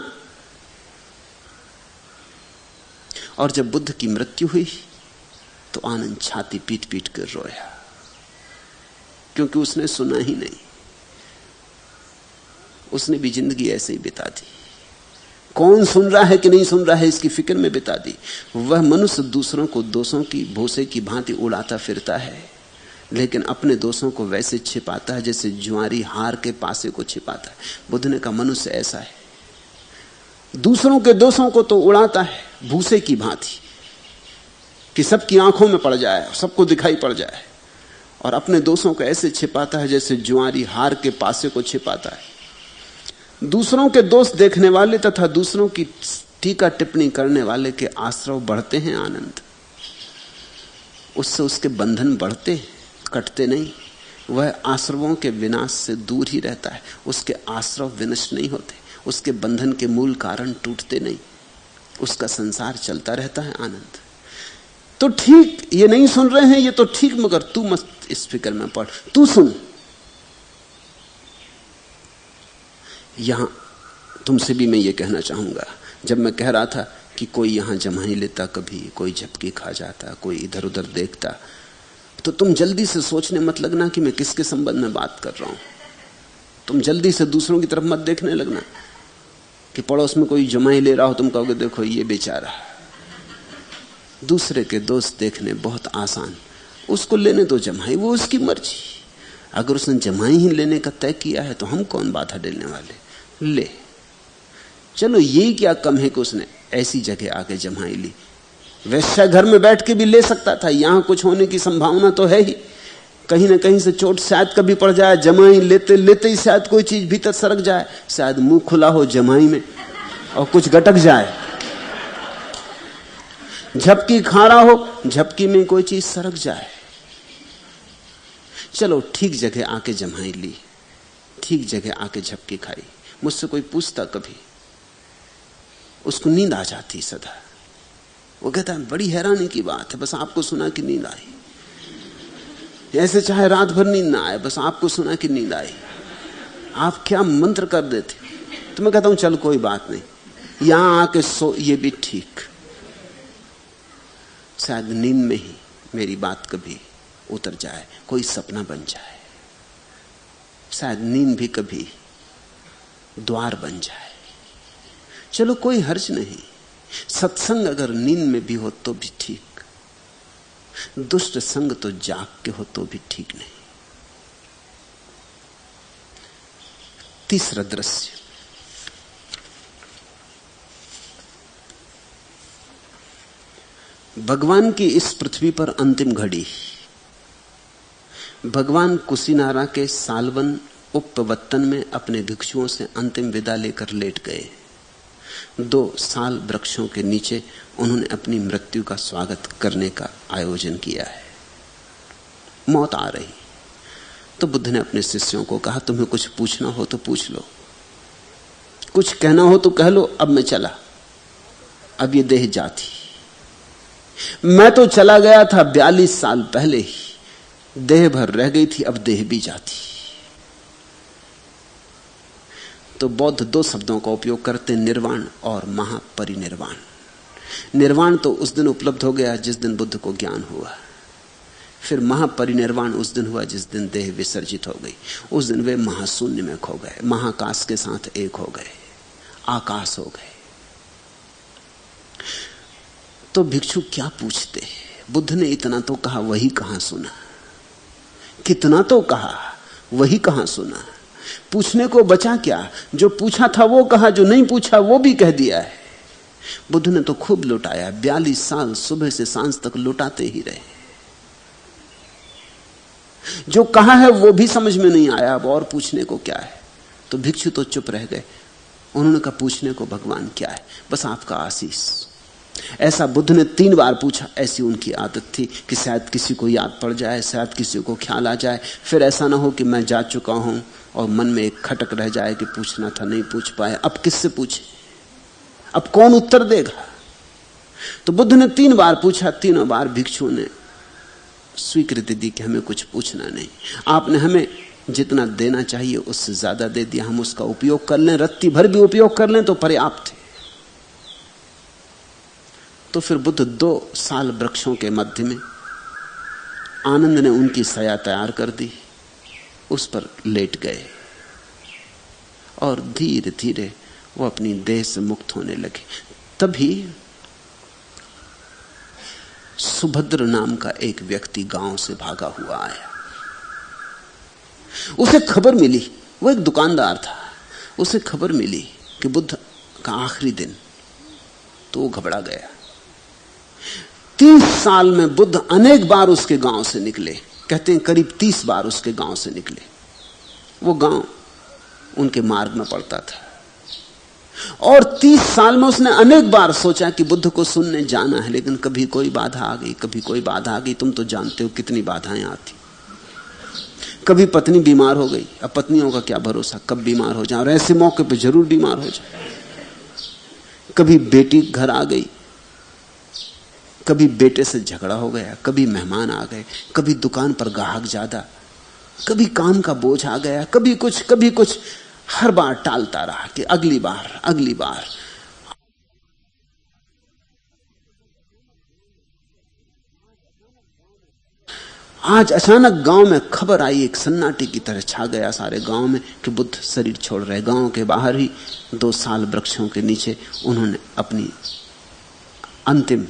और जब बुद्ध की मृत्यु हुई तो आनंद छाती पीट पीट कर रोया, क्योंकि उसने सुना ही नहीं। उसने भी जिंदगी ऐसे ही बिता दी, कौन सुन रहा है कि नहीं सुन रहा है इसकी फिक्र में बिता दी। वह मनुष्य दूसरों को दोषों की भूसे की भांति उड़ाता फिरता है, लेकिन अपने दोषों को वैसे छिपाता है जैसे जुआरी हार के पासे को छिपाता है। बुद्ध ने कहा मनुष्य ऐसा है, दूसरों के दोषों को तो उड़ाता है भूसे की भांति, कि सबकी आंखों में पड़ जाए, सबको दिखाई पड़ जाए, और अपने दोषों को ऐसे छिपाता है जैसे जुआरी हार के पासे को छिपाता है। दूसरों के दोष देखने वाले तथा दूसरों की टीका टिप्पणी करने वाले के आश्रव बढ़ते हैं आनंद, उससे उसके बंधन बढ़ते, कटते नहीं। वह आश्रवों के विनाश से दूर ही रहता है, उसके आश्रव विनष्ट नहीं होते, उसके बंधन के मूल कारण टूटते नहीं, उसका संसार चलता रहता है आनंद। तो ठीक, ये नहीं सुन रहे हैं ये तो ठीक, मगर तू मत इस फिक्र में पड़, तू सुन। यहां तुमसे भी मैं ये कहना चाहूंगा, जब मैं कह रहा था कि कोई यहां जमाई लेता, कभी कोई झपकी खा जाता, कोई इधर उधर देखता, तो तुम जल्दी से सोचने मत लगना कि मैं किसके संबंध में बात कर रहा हूं। तुम जल्दी से दूसरों की तरफ मत देखने लगना कि पड़ोस में कोई जमाई ले रहा हो, तुम कहोगे देखो ये बेचारा। दूसरे के दोस्त देखने बहुत आसान, उसको लेने दो जमाई, वो उसकी मर्जी। अगर उसने जमाई ही लेने का तय किया है तो हम कौन बाधा देने वाले, ले। चलो यही क्या कम है कि उसने ऐसी जगह आके जमाई ली, वैश्या घर में बैठ के भी ले सकता था। यहां कुछ होने की संभावना तो है ही, कहीं ना कहीं से चोट शायद कभी पड़ जाए, जमाई लेते लेते ही शायद कोई चीज भीतर सरक जाए, शायद मुंह खुला हो जमाई में और कुछ गटक जाए, झपकी खा रहा हो, झपकी में कोई चीज सरक जाए। चलो ठीक जगह आके जमाई ली, ठीक जगह आके झपकी खाई। मुझसे कोई पूछता कभी, उसको नींद आ जाती सदा। वो कहता है बड़ी हैरानी की बात है, बस आपको सुना कि नींद आई, ऐसे चाहे रात भर नींद ना आए, बस आपको सुना कि नींद आई, आप क्या मंत्र कर देते। तो मैं कहता हूं चल कोई बात नहीं, यहां आके सो, ये भी ठीक। शायद नींद में ही मेरी बात कभी उतर जाए, कोई सपना बन जाए, शायद नींद भी कभी द्वार बन जाए। चलो कोई हर्ज नहीं, सत्संग अगर नींद में भी हो तो भी ठीक, दुष्ट संग तो जाग के हो तो भी ठीक नहीं। तीसरा दृश्य, भगवान की इस पृथ्वी पर अंतिम घड़ी। भगवान कुशीनारा के सालवन उपवत्तन में अपने भिक्षुओं से अंतिम विदा लेकर लेट गए। 2 साल वृक्षों के नीचे उन्होंने अपनी मृत्यु का स्वागत करने का आयोजन किया है। मौत आ रही तो बुद्ध ने अपने शिष्यों को कहा, तुम्हें कुछ पूछना हो तो पूछ लो, कुछ कहना हो तो कह लो, अब मैं चला, अब ये देह जाती। मैं तो चला गया था 42 साल पहले ही, देह भर रह गई थी, अब देह भी जाती। तो बौद्ध 2 शब्दों का उपयोग करते, निर्वाण और महापरिनिर्वाण। निर्वाण तो उस दिन उपलब्ध हो गया जिस दिन बुद्ध को ज्ञान हुआ, फिर महापरिनिर्वाण उस दिन हुआ जिस दिन देह विसर्जित हो गई। उस दिन वे महाशून्य में खो गए, महाकाश के साथ एक हो गए, आकाश हो गए। तो भिक्षु क्या पूछते, बुद्ध ने इतना तो कहा, वही कहां सुना, कितना तो कहा, वही कहां सुना। पूछने को बचा क्या, जो पूछा था वो कहा, जो नहीं पूछा वो भी कह दिया है। बुद्ध ने तो खूब लुटाया, 42 साल सुबह से सांझ तक लुटाते ही रहे। जो कहा है वो भी समझ में नहीं आया, अब और पूछने को क्या है। तो भिक्षु तो चुप रह गए। उन्होंने कहा, पूछने को भगवान क्या है, बस आपका आशीष। ऐसा बुद्ध ने 3 बार पूछा। ऐसी उनकी आदत थी कि शायद किसी को याद पड़ जाए, शायद किसी को ख्याल आ जाए, फिर ऐसा ना हो कि मैं जा चुका हूं और मन में एक खटक रह जाए कि पूछना था नहीं पूछ पाए, अब किससे पूछे, अब कौन उत्तर देगा। तो बुद्ध ने 3 बार पूछा, तीनों बार भिक्षुओं ने स्वीकृति दी कि हमें कुछ पूछना नहीं, आपने हमें जितना देना चाहिए उससे ज्यादा दे दिया, हम उसका उपयोग कर लें, रत्ती भर भी उपयोग कर लें तो पर्याप्त है। तो फिर बुद्ध 2 साल वृक्षों के मध्य में, आनंद ने उनकी सया तैयार कर दी, उस पर लेट गए और धीरे धीरे वो अपनी देह से मुक्त होने लगे। तभी सुभद्र नाम का एक व्यक्ति गांव से भागा हुआ आया। उसे खबर मिली, वो एक दुकानदार था, उसे खबर मिली कि बुद्ध का आखिरी दिन, तो वो घबरा गया। 30 साल में बुद्ध अनेक बार उसके गांव से निकले, कहते हैं करीब 30 बार उसके गांव से निकले। वो गांव उनके मार्ग में पड़ता था और 30 साल में उसने अनेक बार सोचा कि बुद्ध को सुनने जाना है, लेकिन कभी कोई बाधा आ गई, कभी कोई बाधा आ गई। तुम तो जानते हो कितनी बाधाएं आती। कभी पत्नी बीमार हो गई, अब पत्नियों का क्या भरोसा, कब बीमार हो जाए, और ऐसे मौके पर जरूर बीमार हो जाए। कभी बेटी घर आ गई, कभी बेटे से झगड़ा हो गया, कभी मेहमान आ गए, कभी दुकान पर ग्राहक ज्यादा, कभी काम का बोझ आ गया, कभी कुछ। हर बार टालता रहा कि अगली बार। आज अचानक गांव में खबर आई, एक सन्नाटे की तरह छा गया सारे गांव में कि बुद्ध शरीर छोड़ रहे। गांव के बाहर ही 2 साल वृक्षों के नीचे उन्होंने अपनी अंतिम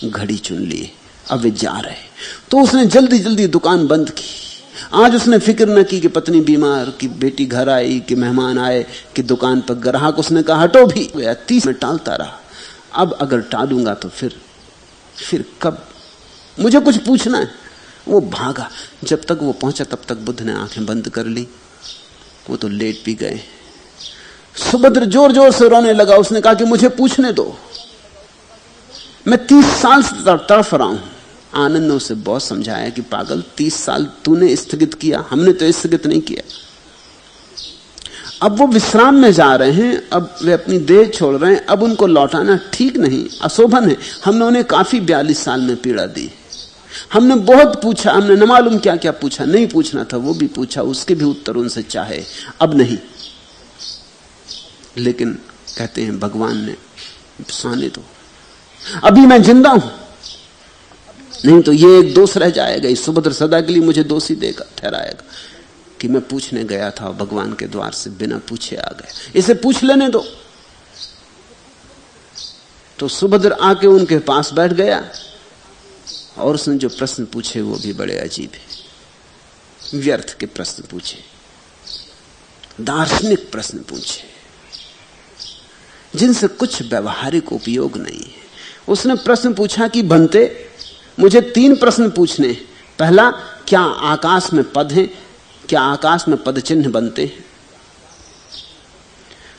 घड़ी चुन ली। अब वे जा रहे, तो उसने जल्दी जल्दी दुकान बंद की। आज उसने फिक्र न की कि पत्नी बीमार, कि बेटी घर आई, कि मेहमान आए, कि दुकान पर ग्राहक। उसने कहा हटो भी गया। 30 में टालता रहा। अब अगर टालूंगा तो फिर कब, मुझे कुछ पूछना है। वो भागा। जब तक वो पहुंचा तब तक बुद्ध ने आंखें बंद कर ली। वो तो लेट भी गए। सुभद्र जोर जोर से रोने लगा। उसने कहा कि मुझे पूछने दो, मैं 30 साल से तड़फ रहा हूं। आनंद ने उसे बहुत समझाया कि पागल, 30 साल तूने स्थगित किया, हमने तो स्थगित नहीं किया। अब वो विश्राम में जा रहे हैं, अब वे अपनी देह छोड़ रहे हैं, अब उनको लौटाना ठीक नहीं, अशोभन है। हमने उन्हें काफी 42 साल में पीड़ा दी। हमने बहुत पूछा, हमने न मालूम क्या क्या पूछा, नहीं पूछना था वो भी पूछा, उसके भी उत्तर उनसे चाहे, अब नहीं। लेकिन कहते हैं भगवान ने साने दो, अभी मैं जिंदा हूं, नहीं तो ये एक दोष रह जाएगा। इस सुभद्र सदा के लिए मुझे दोषी देगा, ठहराएगा कि मैं पूछने गया था, भगवान के द्वार से बिना पूछे आ गया, इसे पूछ लेने दो। तो सुभद्र आके उनके पास बैठ गया और उसने जो प्रश्न पूछे वो भी बड़े अजीब है। व्यर्थ के प्रश्न पूछे, दार्शनिक प्रश्न पूछे, जिनसे कुछ व्यवहारिक उपयोग नहीं है। उसने प्रश्न पूछा कि बनते, मुझे 3 प्रश्न पूछने। पहला, क्या आकाश में पद हैं? क्या आकाश में पद चिन्ह बनते हैं?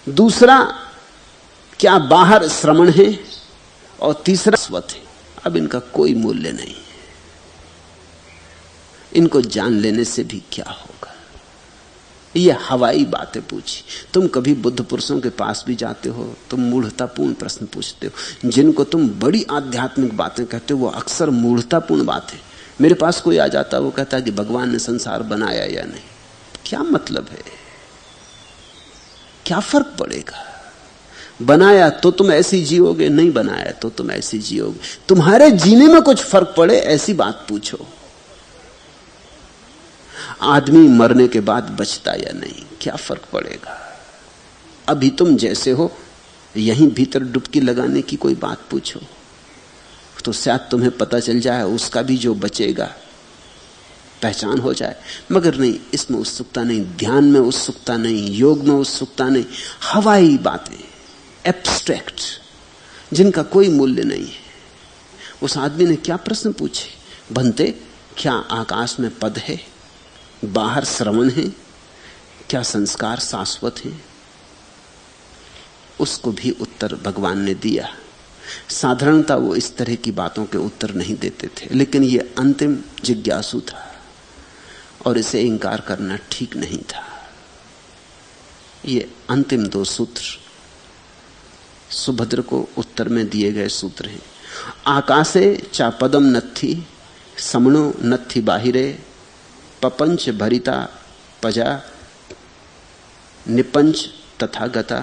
दूसरा, क्या बाहर श्रवण है? और तीसरा, स्वत है। अब इनका कोई मूल्य नहीं है, इनको जान लेने से भी क्या होगा। ये हवाई बातें पूछी। तुम कभी बुद्ध पुरुषों के पास भी जाते हो, तुम मूढ़तापूर्ण प्रश्न पूछते हो। जिनको तुम बड़ी आध्यात्मिक बातें कहते हो वो अक्सर मूढ़तापूर्ण बातें। मेरे पास कोई आ जाता, वो कहता है कि भगवान ने संसार बनाया या नहीं। क्या मतलब है, क्या फर्क पड़ेगा? बनाया तो तुम ऐसी जियोगे, नहीं बनाया तो तुम ऐसी जियोगे। तुम्हारे जीने में कुछ फर्क पड़े ऐसी बात पूछो। आदमी मरने के बाद बचता या नहीं, क्या फर्क पड़ेगा? अभी तुम जैसे हो यहीं भीतर डुबकी लगाने की कोई बात पूछो तो शायद तुम्हें पता चल जाए, उसका भी जो बचेगा पहचान हो जाए। मगर नहीं, इसमें उत्सुकता नहीं, ध्यान में उत्सुकता नहीं, योग में उत्सुकता नहीं। हवाई बातें, एब्स्ट्रैक्ट, जिनका कोई मूल्य नहीं है। उस आदमी ने क्या प्रश्न पूछे? बनते, क्या आकाश में पद है? बाहर श्रवण है? क्या संस्कार शाश्वत है? उसको भी उत्तर भगवान ने दिया। साधारणता वो इस तरह की बातों के उत्तर नहीं देते थे, लेकिन ये अंतिम जिज्ञासु था और इसे इंकार करना ठीक नहीं था। ये अंतिम 2 सूत्र सुभद्र को उत्तर में दिए गए सूत्र हैं। आकाशे चा पदम नत्थि समणो नत्थि बाहिरे पपंच भरिता पजा निपंच तथागता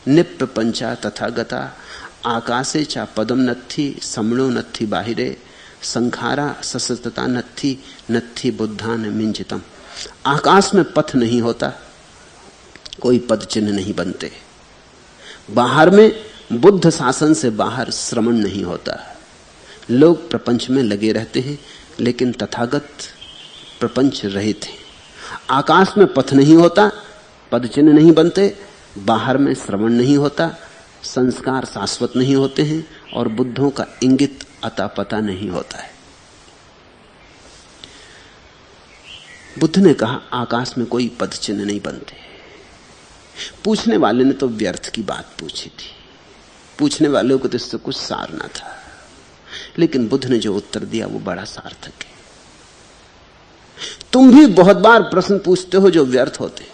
निप्रपंचा तथागता आकाशे चा पदम नत्थि समणो नत्थि बाहिरे संखारा ससतता नत्थि नत्थि बुद्धान मिंजितम। आकाश में पथ नहीं होता, कोई पद चिन्ह नहीं बनते। बाहर में बुद्ध शासन से बाहर श्रवण नहीं होता। लोग प्रपंच में लगे रहते हैं लेकिन तथागत प्रपंच रहित हैं। आकाश में पथ नहीं होता, पद चिन्ह नहीं बनते, बाहर में श्रवण नहीं होता, संस्कार शाश्वत नहीं होते हैं और बुद्धों का इंगित अता पता नहीं होता है। बुद्ध ने कहा आकाश में कोई पद चिन्ह नहीं बनते। पूछने वाले ने तो व्यर्थ की बात पूछी थी, पूछने वाले को तो इससे कुछ सार ना था, लेकिन बुद्ध ने जो उत्तर दिया वो बड़ा सार्थक है। तुम भी बहुत बार प्रश्न पूछते हो जो व्यर्थ होते,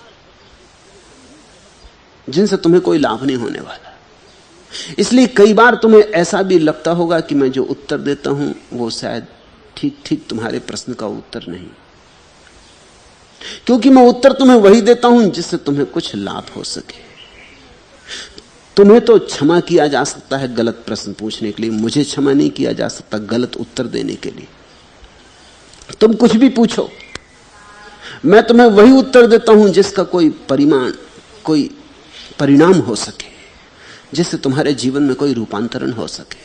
जिनसे तुम्हें कोई लाभ नहीं होने वाला। इसलिए कई बार तुम्हें ऐसा भी लगता होगा कि मैं जो उत्तर देता हूं वो शायद ठीक ठीक तुम्हारे प्रश्न का उत्तर नहीं, क्योंकि मैं उत्तर तुम्हें वही देता हूं जिससे तुम्हें कुछ लाभ हो सके। तुम्हें तो क्षमा किया जा सकता है गलत प्रश्न पूछने के लिए, मुझे क्षमा नहीं किया जा सकता गलत उत्तर देने के लिए। तुम कुछ भी पूछो, मैं तुम्हें वही उत्तर देता हूं जिसका कोई परिमाण, कोई परिणाम हो सके, जिससे तुम्हारे जीवन में कोई रूपांतरण हो सके।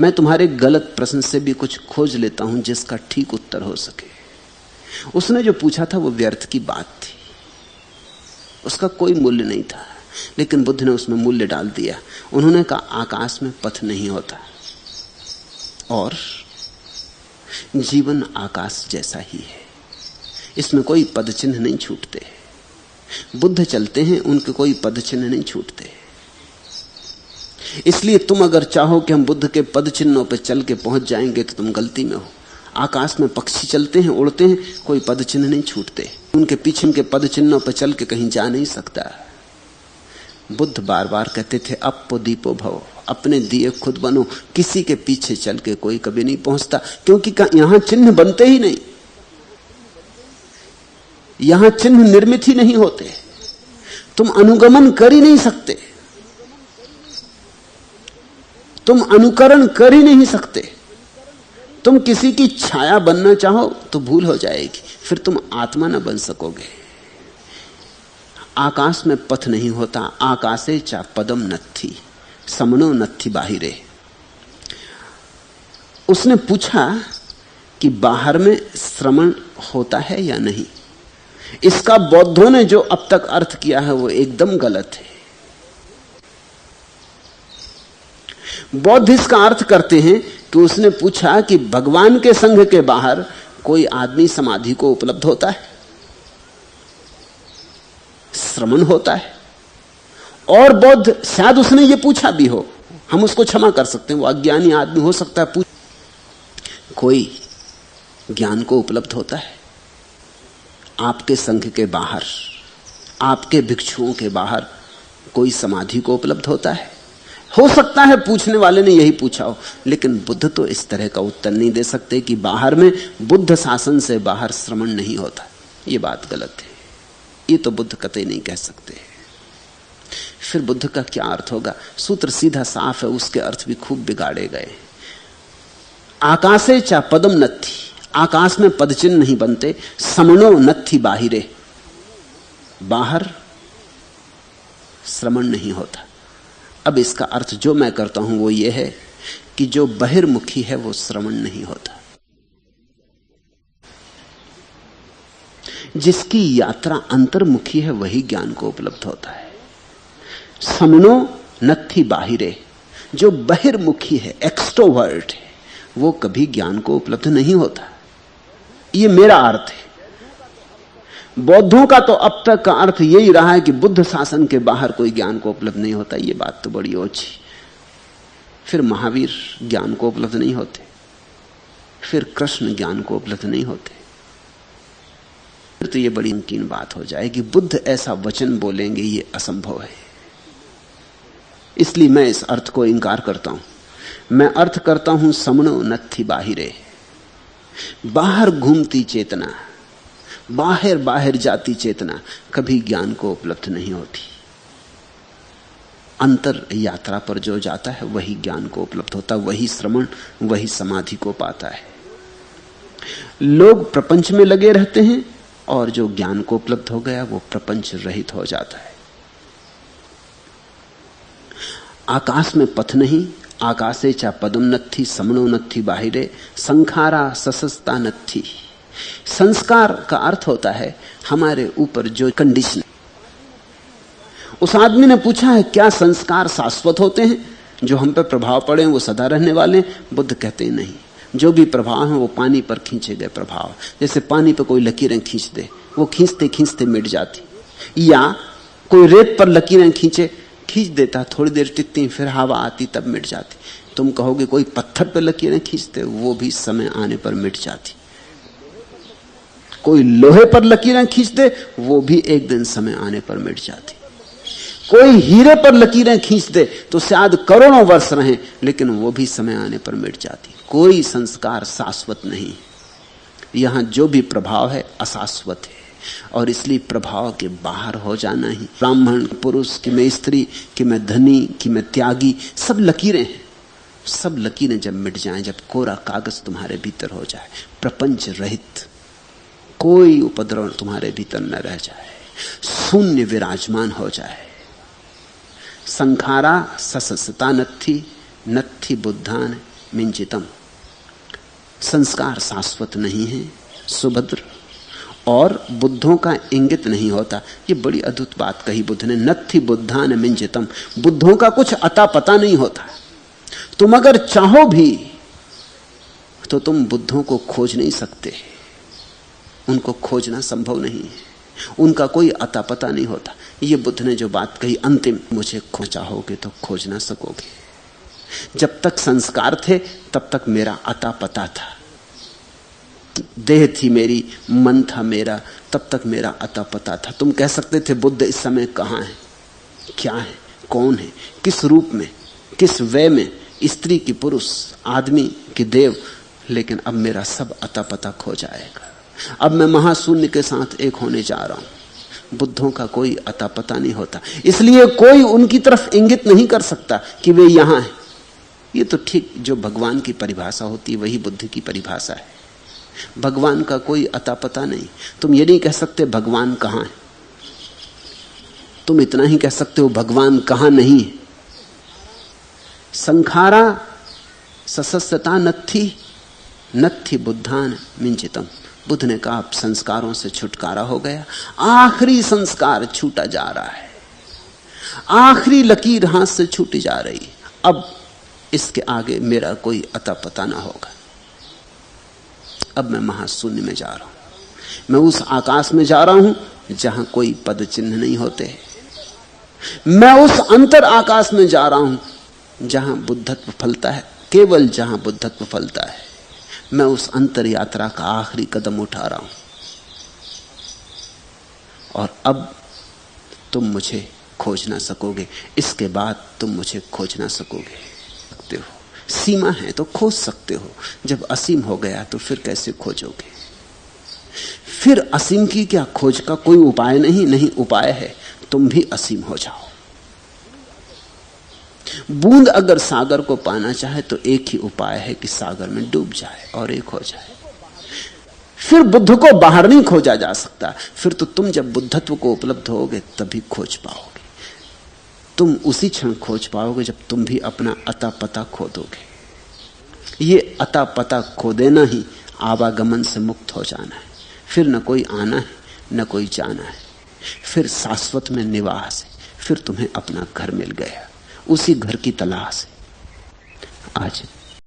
मैं तुम्हारे गलत प्रश्न से भी कुछ खोज लेता हूं जिसका ठीक उत्तर हो सके। उसने जो पूछा था वो व्यर्थ की बात थी, उसका कोई मूल्य नहीं था, लेकिन बुद्ध ने उसमें मूल्य डाल दिया। उन्होंने कहा आकाश में पथ नहीं होता और जीवन आकाश जैसा ही है, इसमें कोई पद चिन्ह नहीं छूटते। बुद्ध चलते हैं, उनके कोई पद चिन्ह नहीं छूटते। इसलिए तुम अगर चाहो कि हम बुद्ध के पद चिन्हों पर चल के पहुंच जाएंगे तो तुम गलती में हो। आकाश में पक्षी चलते हैं, उड़ते हैं, कोई पद चिन्ह नहीं छूटते। उनके पीछे के पद चिन्हों पर चल के कहीं जा नहीं सकता। बुद्ध बार बार कहते थे अपो दीपो भव, अपने दिए खुद बनो। किसी के पीछे चल के कोई कभी नहीं पहुंचता, क्योंकि यहां चिन्ह बनते ही नहीं, यहां चिन्ह निर्मित ही नहीं होते। तुम अनुगमन कर ही नहीं सकते, तुम अनुकरण कर ही नहीं सकते। तुम किसी की छाया बनना चाहो तो भूल हो जाएगी, फिर तुम आत्मा न बन सकोगे। आकाश में पथ नहीं होता, आकाशे चा पदम नत्थि समनो नत्थि बाहिरे। उसने पूछा कि बाहर में श्रवण होता है या नहीं। इसका बौद्धों ने जो अब तक अर्थ किया है वो एकदम गलत है। बौद्ध इसका अर्थ करते हैं कि उसने पूछा कि भगवान के संघ के बाहर कोई आदमी समाधि को उपलब्ध होता है, श्रवण होता है। और बौद्ध शायद उसने ये पूछा भी हो, हम उसको क्षमा कर सकते हैं, वो अज्ञानी आदमी हो सकता है। कोई ज्ञान को उपलब्ध होता है आपके संघ के बाहर, आपके भिक्षुओं के बाहर कोई समाधि को उपलब्ध होता है। हो सकता है पूछने वाले ने यही पूछा हो, लेकिन बुद्ध तो इस तरह का उत्तर नहीं दे सकते कि बाहर में, बुद्ध शासन से बाहर श्रवण नहीं होता। ये बात गलत है, ये तो बुद्ध कतई नहीं कह सकते। फिर बुद्ध का क्या अर्थ होगा? सूत्र सीधा साफ है, उसके अर्थ भी खूब बिगाड़े गए। आकाशे चा पदम नत्थि, आकाश में पद चिन्ह नहीं बनते। समनो नत्थि बाहिरे, बाहर श्रवण नहीं होता। अब इसका अर्थ जो मैं करता हूं वो ये है कि जो बहिर्मुखी है वो श्रवण नहीं होता। जिसकी यात्रा अंतर्मुखी है वही ज्ञान को उपलब्ध होता है। समनो नत्थि बाहिरे, जो बहिर्मुखी है, एक्सट्रोवर्ट है, वो कभी ज्ञान को उपलब्ध नहीं होता। ये मेरा अर्थ है। बौद्धों का तो अब तक का अर्थ यही रहा है कि बुद्ध शासन के बाहर कोई ज्ञान को उपलब्ध नहीं होता। ये बात तो बड़ी ओछी। फिर महावीर ज्ञान को उपलब्ध नहीं होते, फिर कृष्ण ज्ञान को उपलब्ध नहीं होते। फिर तो ये बड़ी नमकीन बात हो जाएगी, बुद्ध ऐसा वचन बोलेंगे ये असंभव है। इसलिए मैं इस अर्थ को इंकार करता हूं। मैं अर्थ करता हूं समनो नत्थि बाहिरे, बाहर घूमती चेतना, बाहर बाहर जाती चेतना कभी ज्ञान को उपलब्ध नहीं होती। अंतर यात्रा पर जो जाता है वही ज्ञान को उपलब्ध होता, वही श्रवण, वही समाधि को पाता है। लोग प्रपंच में लगे रहते हैं और जो ज्ञान को उपलब्ध हो गया वो प्रपंच रहित हो जाता है। आकाश में पथ नहीं, आकाशे चा पदम नत्थि समनो नत्थि बाहिरे, संखारा ससस्ता नत्थि। संस्कार का अर्थ होता है हमारे ऊपर जो कंडीशन, उस आदमी ने पूछा है क्या संस्कार शाश्वत होते हैं, जो हम पर प्रभाव पड़े वो सदा रहने वाले हैं? बुद्ध कहते हैं नहीं, जो भी प्रभाव है वो पानी पर खींचे गए प्रभाव। जैसे पानी पर कोई लकीरें खींच दे, वो खींचते खींचते मिट जाती, या कोई रेत पर लकीरें खींच देता, थोड़ी देर टिकती, फिर हवा आती तब मिट जाती। तुम कहोगे कोई पत्थर पर लकीरें खींचते, वो भी समय आने पर मिट जाती। कोई लोहे पर लकीरें खींच दे, वो भी एक दिन समय आने पर मिट जाती। कोई हीरे पर लकीरें खींच दे तो शायद करोड़ों वर्ष रहें, लेकिन वो भी समय आने पर मिट जाती। कोई संस्कार शाश्वत नहीं, यहां जो भी प्रभाव है अशाश्वत है, और इसलिए प्रभाव के बाहर हो जाना ही, ब्राह्मण पुरुष कि मैं स्त्री, कि मैं धनी, कि मैं त्यागी, सब लकीरें हैं। सब लकीरें जब मिट जाएं, जब कोरा कागज तुम्हारे भीतर हो जाए, प्रपंच रहित, कोई उपद्रव तुम्हारे भीतर न रह जाए, शून्य विराजमान हो जाए। संखारा ससस्ता नत्थि बुद्धान मिंचितम। संस्कार शाश्वत नहीं है सुभद्र, और बुद्धों का इंगित नहीं होता। ये बड़ी अद्भुत बात कही बुद्ध ने, नत्थि बुद्धान मिंचितम। बुद्धों का कुछ अता पता नहीं होता। तुम अगर चाहो भी तो तुम बुद्धों को खोज नहीं सकते, उनको खोजना संभव नहीं है, उनका कोई अता पता नहीं होता। ये बुद्ध ने जो बात कही अंतिम, मुझे चाहोगे तो खोज ना सकोगे। जब तक संस्कार थे तब तक मेरा अता पता था, देह थी मेरी, मन था मेरा, तब तक मेरा अता पता था। तुम कह सकते थे बुद्ध इस समय कहां है, क्या है, कौन है, किस रूप में, किस वे में, स्त्री की पुरुष, आदमी की देव, लेकिन अब मेरा सब अता पता खो जाएगा। अब मैं महाशून्य के साथ एक होने जा रहा हूं। बुद्धों का कोई अता पता नहीं होता, इसलिए कोई उनकी तरफ इंगित नहीं कर सकता कि वे यहां हैं। ये तो ठीक जो भगवान की परिभाषा होती है वही बुद्ध की परिभाषा है। भगवान का कोई अता पता नहीं। तुम ये नहीं कह सकते भगवान कहां है, तुम इतना ही कह सकते हो भगवान कहां नहीं है। संखारा ससस्ता नत्थि बुद्धान मिंचितम। बुद्ध ने कहा अब संस्कारों से छुटकारा हो गया, आखिरी संस्कार छूटा जा रहा है, आखिरी लकीर हाथ से छूटी जा रही। अब इसके आगे मेरा कोई अता पता ना होगा। अब मैं महाशून्य में जा रहा हूं, मैं उस आकाश में जा रहा हूं जहां कोई पद चिन्ह नहीं होते। मैं उस अंतर आकाश में जा रहा हूं जहां बुद्धत्व फलता है, केवल जहां बुद्धत्व फलता है। मैं उस अंतर यात्रा का आखिरी कदम उठा रहा हूं, और अब तुम मुझे खोज ना सकोगे। इसके बाद तुम मुझे खोज ना सकोगे। सीमा है तो खोज सकते हो, जब असीम हो गया तो फिर कैसे खोजोगे? फिर असीम की क्या खोज का कोई उपाय नहीं उपाय है, तुम भी असीम हो जाओ। बूंद अगर सागर को पाना चाहे तो एक ही उपाय है कि सागर में डूब जाए और एक हो जाए। फिर बुद्ध को बाहर नहीं खोजा जा सकता। फिर तो तुम जब बुद्धत्व को उपलब्ध होगे तभी खोज पाओगे। तुम उसी क्षण खोज पाओगे जब तुम भी अपना अता पता खो दोगे। ये अता पता खो देना ही आवागमन से मुक्त हो जाना है। फिर न कोई आना है न कोई जाना है, फिर शाश्वत में निवास है। फिर तुम्हें अपना घर मिल गया, उसी घर की तलाश है। आज